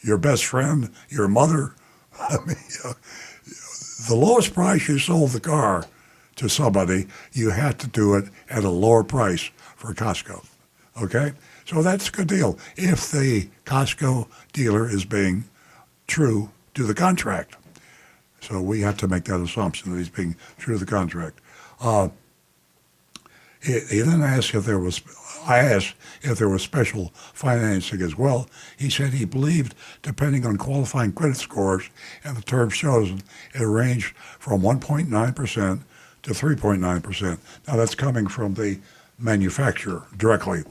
your best friend, your mother. I mean, the lowest price you sold the car to somebody, you have to do it at a lower price for Costco. Okay? So that's a good deal if the Costco dealer is being true to the contract. So we have to make that assumption that he's being true to the contract. He then asked I asked if there was special financing as well. He said he believed, depending on qualifying credit scores and the terms chosen, it ranged from 1.9% to 3.9%. Now that's coming from the manufacturer directly,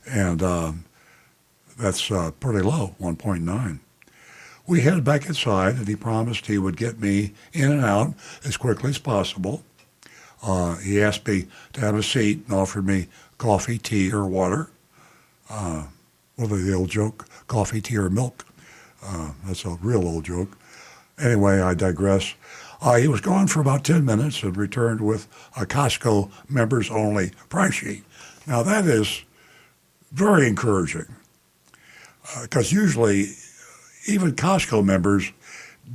and that's pretty low, 1.9. We headed back inside, and he promised he would get me in and out as quickly as possible. He asked me to have a seat and offered me coffee, tea, or water. What is the old joke? Coffee, tea, or milk? That's a real old joke. Anyway, I digress. He was gone for about 10 minutes and returned with a Costco members-only price sheet. Now, that is very encouraging because usually even Costco members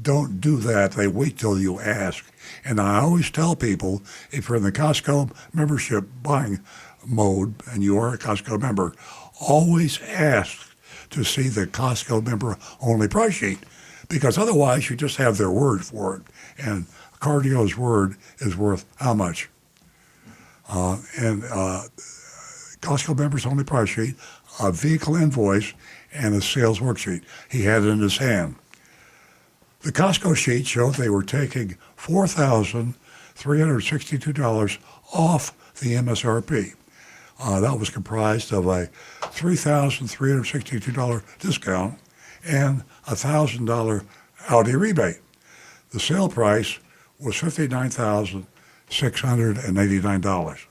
don't do that. They wait till you ask. And I always tell people, if you're in the Costco membership buying mode and you are a Costco member, always ask to see the Costco member-only price sheet, because otherwise you just have their word for it. And a car dealer's word is worth how much? Costco members-only price sheet, a vehicle invoice, and a sales worksheet. He had it in his hand. The Costco sheet showed they were taking $4,362 off the MSRP. That was comprised of a $3,362 discount and a $1,000 Audi rebate. The sale price was $59,689.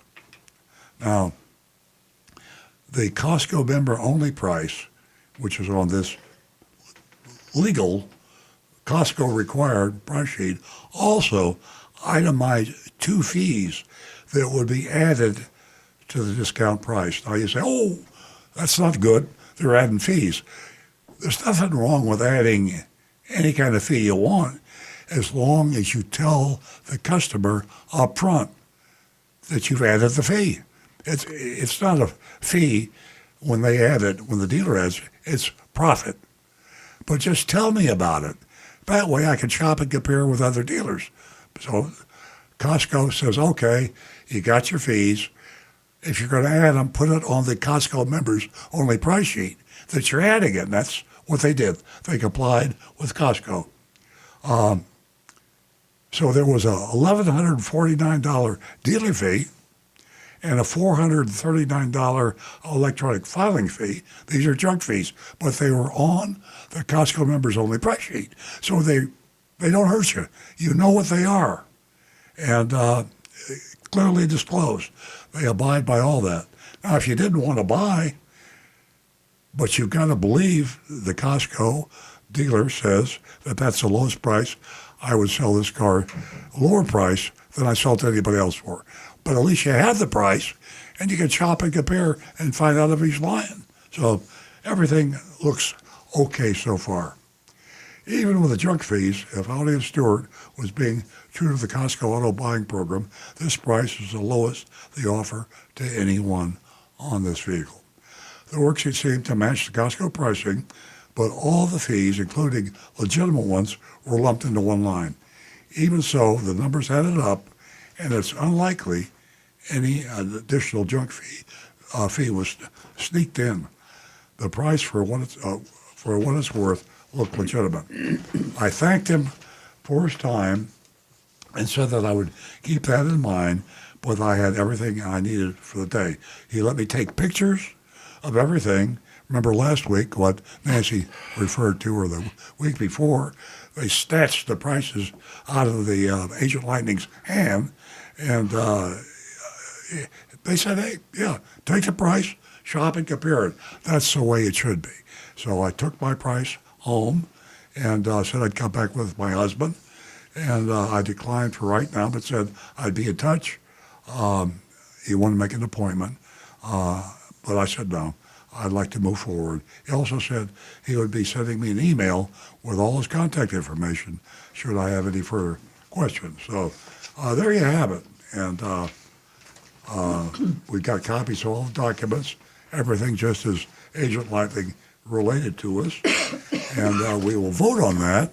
Now, the Costco member-only price, which is on this legal Costco required price sheet, also itemized 2 fees that would be added to the discount price. Now you say, oh, that's not good. They're adding fees. There's nothing wrong with adding any kind of fee you want as long as you tell the customer up front that you've added the fee. It's not a fee when they add it, when the dealer adds it, it's profit. But just tell me about it. That way I can shop and compare with other dealers. So Costco says, okay, you got your fees. If you're going to add them, put it on the Costco members only price sheet that you're adding it. And that's what they did. They complied with Costco. So there was a $1,149 dealer fee and a $439 electronic filing fee. These are junk fees, but they were on the Costco members only price sheet. So they don't hurt you. You know what they are. And clearly disclosed. They abide by all that. Now, if you didn't want to buy, but you've got to believe the Costco dealer says that that's the lowest price, I would sell this car lower price than I sell to anybody else for. But at least you have the price, and you can shop and compare and find out if he's lying. So everything looks okay so far. Even with the junk fees, if Audi and Stuart was being true to the Costco auto buying program, this price is the lowest they offer to anyone on this vehicle. The worksheet seemed to match the Costco pricing, but all the fees, including legitimate ones, were lumped into one line. Even so, the numbers added up, and it's unlikely any additional junk fee was sneaked in. The price for what it's worth looked legitimate. I thanked him for his time and said that I would keep that in mind, but I had everything I needed for the day. He let me take pictures of everything. Remember last week what Nancy referred to, or the week before, they snatched the prices out of the Agent Lightning's hand, and they said, hey, yeah, take the price, shop and compare it. That's the way it should be. So I took my price home and said I'd come back with my husband. And I declined for right now, but said I'd be in touch. He wanted to make an appointment, but I said no. I'd like to move forward. He also said he would be sending me an email with all his contact information should I have any further questions. So there you have it. And we got copies of all the documents, everything just as Agent Lightning related to us. And we will vote on that.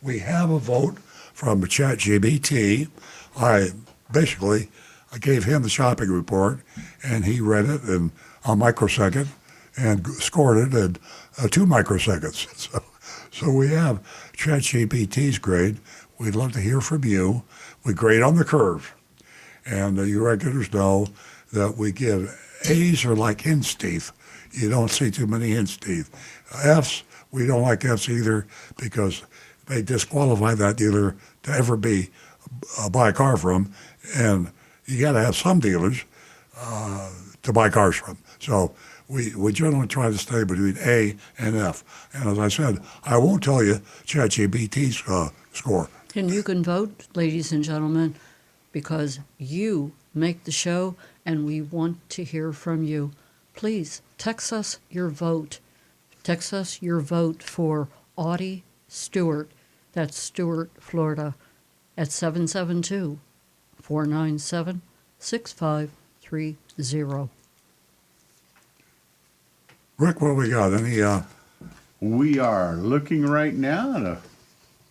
We have a vote from ChatGPT. I gave him the shopping report, and he read it in a microsecond and scored it in 2 microseconds. So we have ChatGPT's grade. We'd love to hear from you. We grade on the curve. And you regulars know that we give A's are like hen's teeth. You don't see too many hen's teeth. F's, we don't like F's either because they disqualify that dealer to ever buy a car from. And you got to have some dealers to buy cars from. So we generally try to stay between A and F. And as I said, I won't tell you ChatGPT's score. And you can vote, ladies and gentlemen, because you make the show and we want to hear from you. Please text us your vote. Text us your vote for Audi Stuart. That's Stuart, Florida, at 772-497-6530. Rick, what do we got? We are looking right now to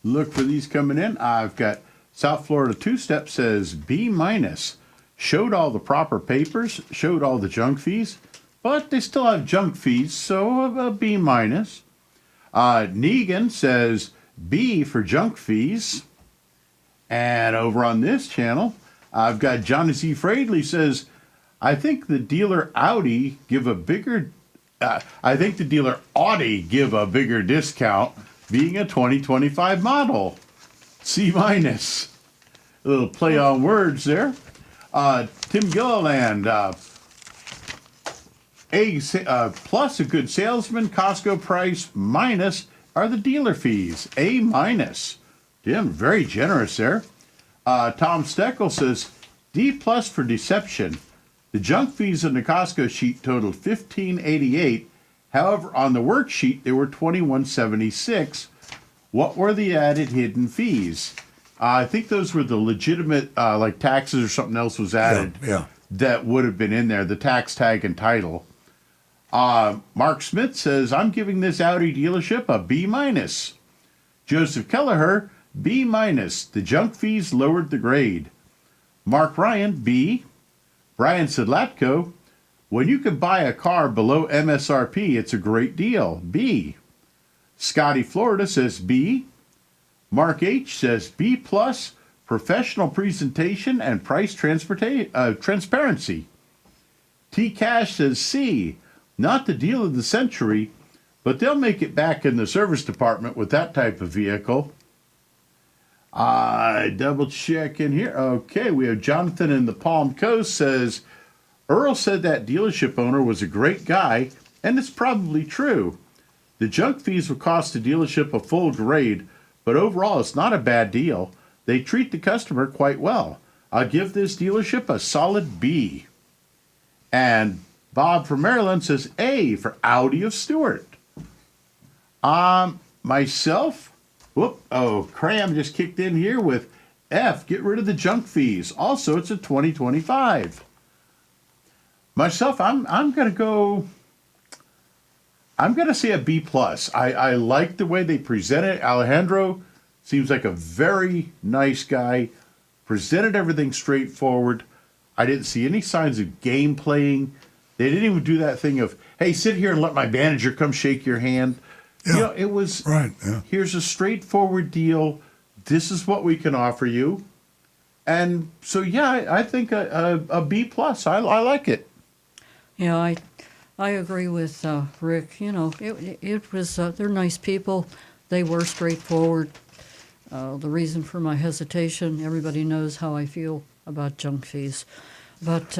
look for these coming in. I've got South Florida Two-Step says B minus. Showed all the proper papers, showed all the junk fees, but they still have junk fees, so a B minus. Negan says B for junk fees. And over on this channel, I've got Johnny Z. Fradley says, I think the dealer Audi give a bigger discount being a 2025 model. C minus. A little play on words there. Tim Gilliland, plus a good salesman, Costco price minus are the dealer fees. A minus. Tim, very generous there. Tom Steckel says D plus for deception. The junk fees in the Costco sheet totaled $15.88. However, on the worksheet, they were $21.76. What were the added hidden fees? I think those were the legitimate, like taxes or something else was added. Yeah. That would have been in there, the tax tag and title. Mark Smith says, I'm giving this Audi dealership a B minus. Joseph Kelleher, B minus. The junk fees lowered the grade. Mark Ryan, B. Brian Sedlatko, when you can buy a car below MSRP, it's a great deal. B. Scotty Florida says B. Mark H says B plus, professional presentation and price transparency. T Cash says C, not the deal of the century, but they'll make it back in the service department with that type of vehicle. I double check in here. Okay, we have Jonathan in the Palm Coast says, Earl said that dealership owner was a great guy, and it's probably true. The junk fees will cost the dealership a full grade, but overall it's not a bad deal. They treat the customer quite well. I'll give this dealership a solid B. And Bob from Maryland says A for Audi of Stuart. Myself, Cram just kicked in here with F, get rid of the junk fees. Also, it's a 2025. Myself, I'm going to go I'm going to say a B plus. I like the way they present it. Alejandro seems like a very nice guy. Presented everything straightforward. I didn't see any signs of game playing. They didn't even do that thing of, hey, sit here and let my manager come shake your hand. Yeah. You know, it was, Right, yeah. Here's a straightforward deal. This is what we can offer you. And so, yeah, I think a B plus. I like it. Yeah, I agree with Rick. You know, it was they're nice people. They were straightforward. The reason for my hesitation, everybody knows how I feel about junk fees, but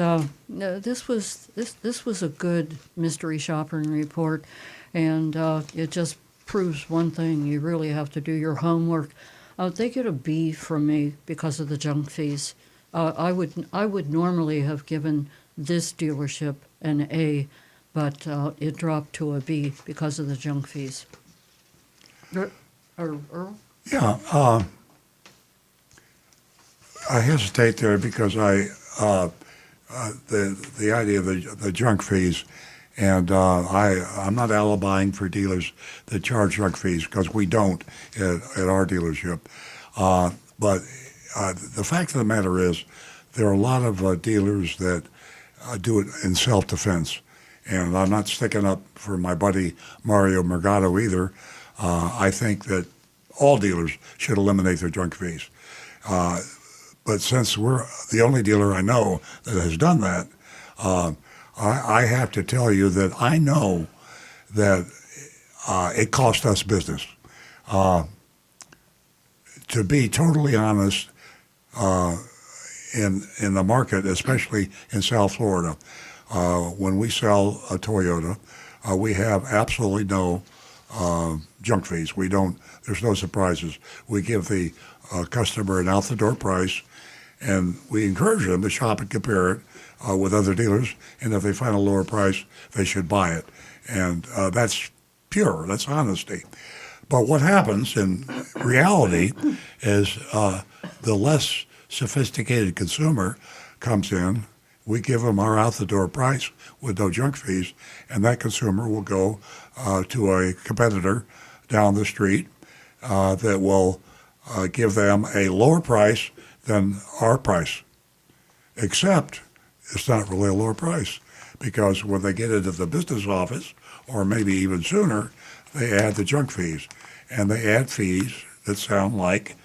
this was a good mystery shopping report, and it just proves one thing: you really have to do your homework. They get a B from me because of the junk fees. I would normally have given this dealership an A, but it dropped to a B because of the junk fees. Earl? Yeah, I hesitate there because the idea of the junk fees, and I'm not alibying for dealers that charge junk fees because we don't at our dealership. But the fact of the matter is, there are a lot of dealers that do it in self-defense, and I'm not sticking up for my buddy Mario Mercado either. I think that all dealers should eliminate their junk fees. But since we're the only dealer I know that has done that, I have to tell you that I know that it cost us business. To be totally honest, in the market, especially in South Florida, when we sell a Toyota, we have absolutely no junk fees. We don't. There's no surprises. We give the customer an out-the-door price, and we encourage them to shop and compare it with other dealers. And if they find a lower price, they should buy it. And that's pure. That's honesty. But what happens in reality is the less sophisticated consumer comes in. We give them our out-the-door price with no junk fees, and that consumer will go to a competitor down the street that will give them a lower price than our price, except it's not really a lower price because when they get into the business office, or maybe even sooner, they add the junk fees, and they add fees that sound like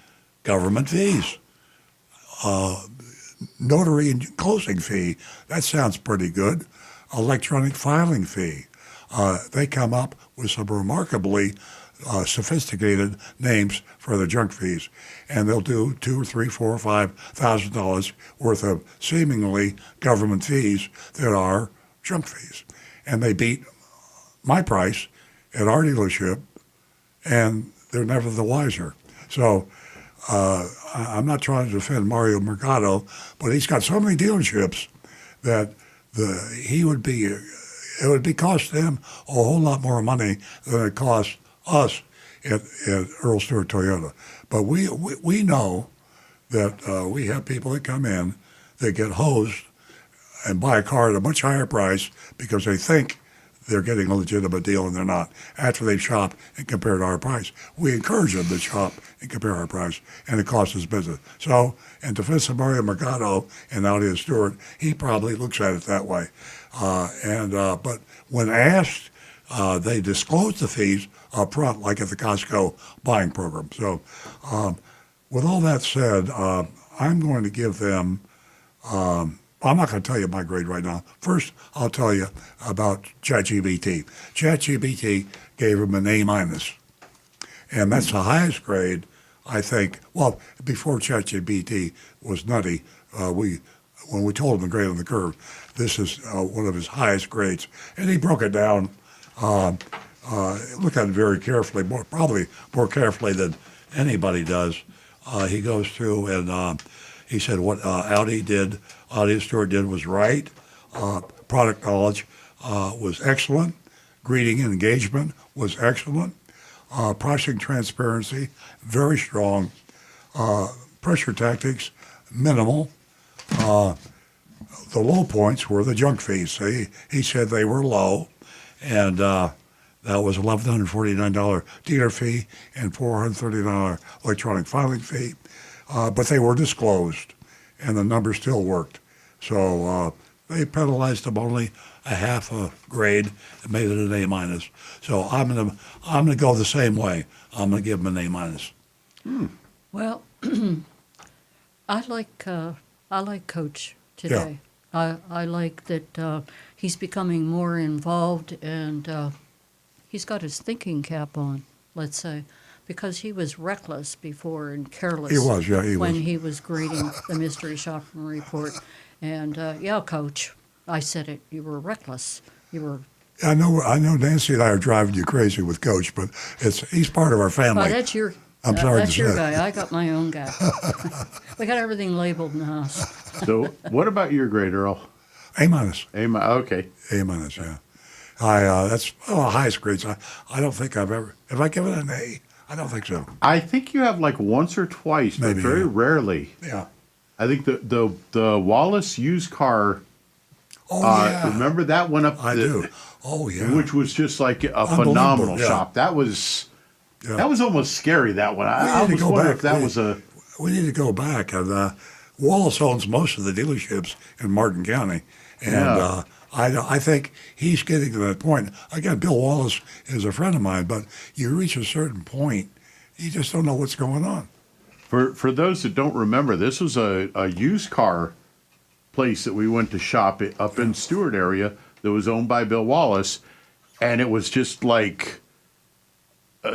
government fees. Notary and closing fee, that sounds pretty good. Electronic filing fee. They come up with some remarkably sophisticated names for the junk fees, and they'll do $2,000, $3,000, $4,000, $5,000 worth of seemingly government fees that are junk fees, and they beat my price at our dealership, and they're never the wiser. So I'm not trying to defend Mario Mercado, but he's got so many dealerships that it would be costing him a whole lot more money than it costs us at Earl Stuart Toyota. But we know that we have people that come in that get hosed and buy a car at a much higher price because they think they're getting a legitimate deal and they're not, after they've shopped and compared our price. We encourage them to shop and compare our price, and it costs us business. So, in defense of Mario Mercado and Audi and Stuart, he probably looks at it that way. But when asked, they disclose the fees up front, like at the Costco buying program. So, with all that said, I'm going to give them, I'm not going to tell you my grade right now. First, I'll tell you about ChatGPT. ChatGPT gave him an A-, and that's the highest grade, I think. Well, before ChatGPT was nutty, when we told him the grade on the curve, this is one of his highest grades. And he broke it down, look at it very carefully, probably more carefully than anybody does. He goes through and he said what Audi and Stuart did was right. Product knowledge was excellent. Greeting and engagement was excellent. Pricing transparency, very strong. Pressure tactics, minimal. The low points were the junk fees. He said they were low, and That was $1,149 dealer fee and $430 electronic filing fee. But they were disclosed, and the number still worked. So they penalized them only a half a grade and made it an A minus. So I'm gonna go the same way. I'm gonna give them an A minus. Well, I like Coach today. I like that he's becoming more involved, and he's got his thinking cap on, let's say, because he was reckless before and careless. He was, yeah, he when was. he was grading the mystery shopping report. And yeah, Coach, I said it. You were reckless. You were. I know. Nancy and I are driving you crazy with Coach, but he's part of our family. Oh, that's your. I'm sorry That's to your say. guy. I got my own guy. We got everything labeled in the house. So, what about your grade, Earl? A minus. Okay. A minus, yeah. That's highest grades. I don't think I've ever. Have I given an A? I don't think so. I think you have like once or twice, but Maybe, very yeah. rarely. Yeah. I think the Wallace used car. Oh yeah. Remember that one up? I do. Oh yeah. Which was just like a Unbelievable, phenomenal yeah. shop. That was Yeah. almost scary. That one. I We need to was go wondering back. if that was a. We need to go back. And Wallace owns most of the dealerships in Martin County, and Yeah. I think he's getting to that point. Again, Bill Wallace is a friend of mine, but you reach a certain point, you just don't know what's going on. For those that don't remember, this was a used car place that we went to shop up in Stuart area that was owned by Bill Wallace, and it was just like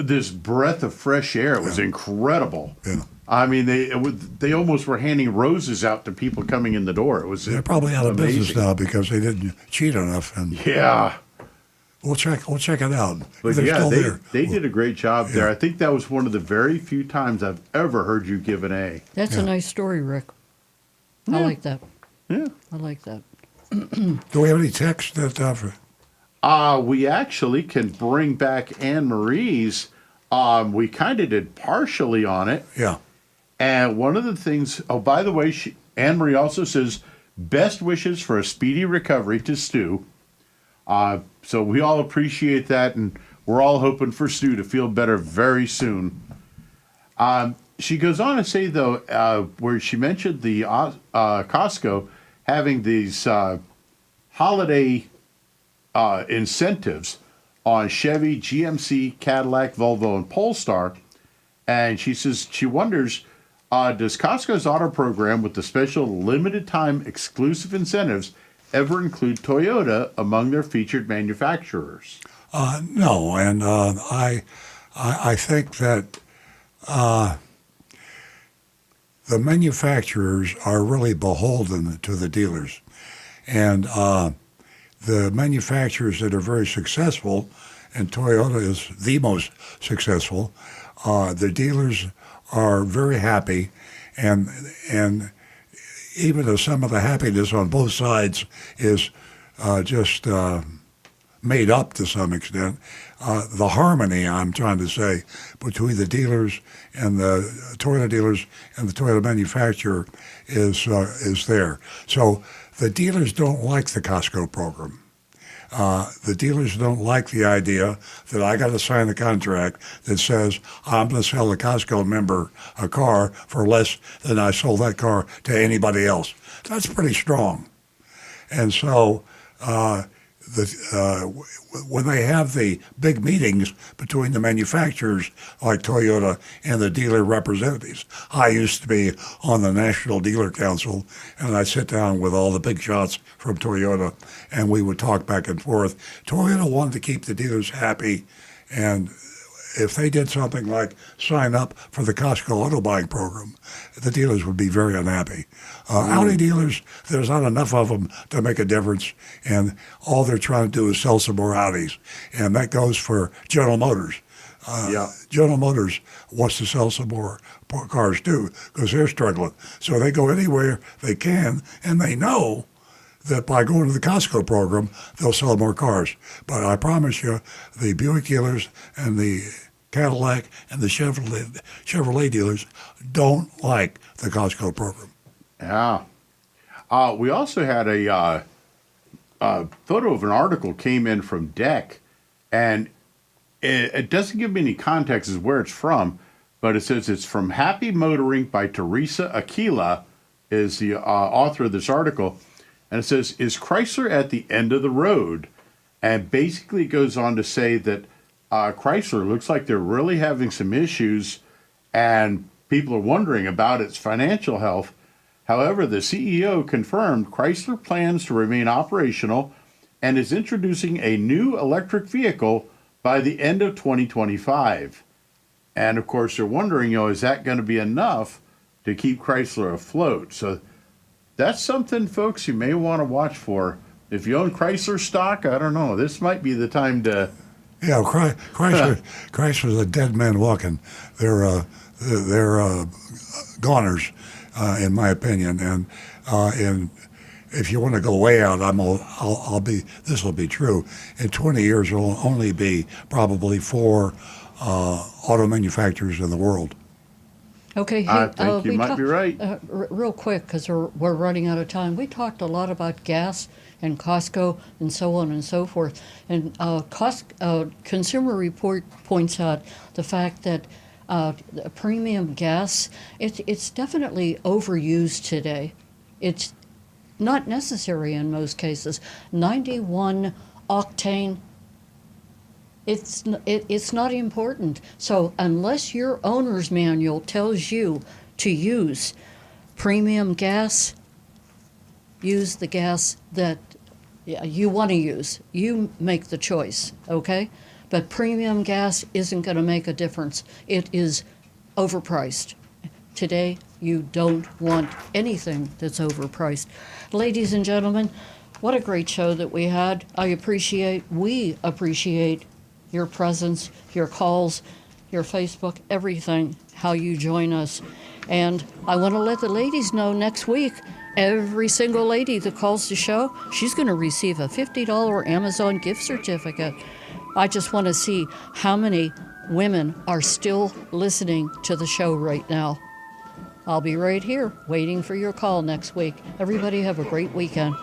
this breath of fresh air. It was incredible. Yeah. I mean, they almost were handing roses out to people coming in the door. It was They're probably out of amazing. business now because they didn't cheat enough. And Yeah. we'll check it out. But If they're yeah, still there. they did a great job there. Yeah. I think that was one of the very few times I've ever heard you give an A. That's a nice story, Rick. I like that. Yeah. I like that. Do we have any text that? We actually can bring back Anne Marie's. We kind of did partially on it. Yeah. And one of the things, oh, by the way, Anne Marie also says, best wishes for a speedy recovery to Stu. So we all appreciate that, and we're all hoping for Stu to feel better very soon. She goes on to say, though, where she mentioned the Costco having these holiday incentives on Chevy, GMC, Cadillac, Volvo, and Polestar. And she says she wonders, does Costco's auto program with the special limited time exclusive incentives ever include Toyota among their featured manufacturers? No, and I think that the manufacturers are really beholden to the dealers, and the manufacturers that are very successful, and Toyota is the most successful. The dealers are very happy, and even though some of the happiness on both sides is just made up to some extent, the harmony, I'm trying to say, between the dealers and the Toyota dealers and the Toyota manufacturer is there. So the dealers don't like the Costco program. The dealers don't like the idea that I got to sign a contract that says I'm going to sell a Costco member a car for less than I sold that car to anybody else. That's pretty strong. And so when they have the big meetings between the manufacturers like Toyota and the dealer representatives, I used to be on the National Dealer Council, and I'd sit down with all the big shots from Toyota, and we would talk back and forth. Toyota wanted to keep the dealers happy, and if they did something like sign up for the Costco auto buying program, the dealers would be very unhappy. Audi dealers, there's not enough of them to make a difference, and all they're trying to do is sell some more Audis, and that goes for General Motors. General Motors wants to sell some more cars too, because they're struggling. So they go anywhere they can, and they know that by going to the Costco program, they'll sell more cars. But I promise you, the Buick dealers and the Cadillac and the Chevrolet dealers don't like the Costco program. Yeah. We also had a photo of an article came in from DEC, and it doesn't give me any context as where it's from, but it says it's from Happy Motoring by Teresa Aquila, is the author of this article. And it says, is Chrysler at the end of the road? And basically it goes on to say that Chrysler looks like they're really having some issues and people are wondering about its financial health. However, the CEO confirmed Chrysler plans to remain operational and is introducing a new electric vehicle by the end of 2025. And of course, they're wondering, is that going to be enough to keep Chrysler afloat? So that's something, folks, you may want to watch for. If you own Chrysler stock, I don't know, this might be the time to. Yeah, Chrysler's a dead man walking. They're goners, in my opinion. And if you want to go way out, I'll be. This will be true. In 20 years, there will only be probably 4 auto manufacturers in the world. Okay, hey, I think you might be right. Real quick, because we're running out of time. We talked a lot about gas and Costco and so on and so forth. And Consumer Report points out the fact that premium gas, it's definitely overused today. It's not necessary in most cases. 91 octane, it's not important. So unless your owner's manual tells you to use premium gas, use the gas that you want to use. You make the choice, okay? But premium gas isn't going to make a difference. It is overpriced. Today, you don't want anything that's overpriced. Ladies and gentlemen, what a great show that we had. We appreciate your presence, your calls, your Facebook, everything, how you join us. And I want to let the ladies know next week, every single lady that calls the show, she's going to receive a $50 Amazon gift certificate. I just want to see how many women are still listening to the show right now. I'll be right here waiting for your call next week. Everybody have a great weekend.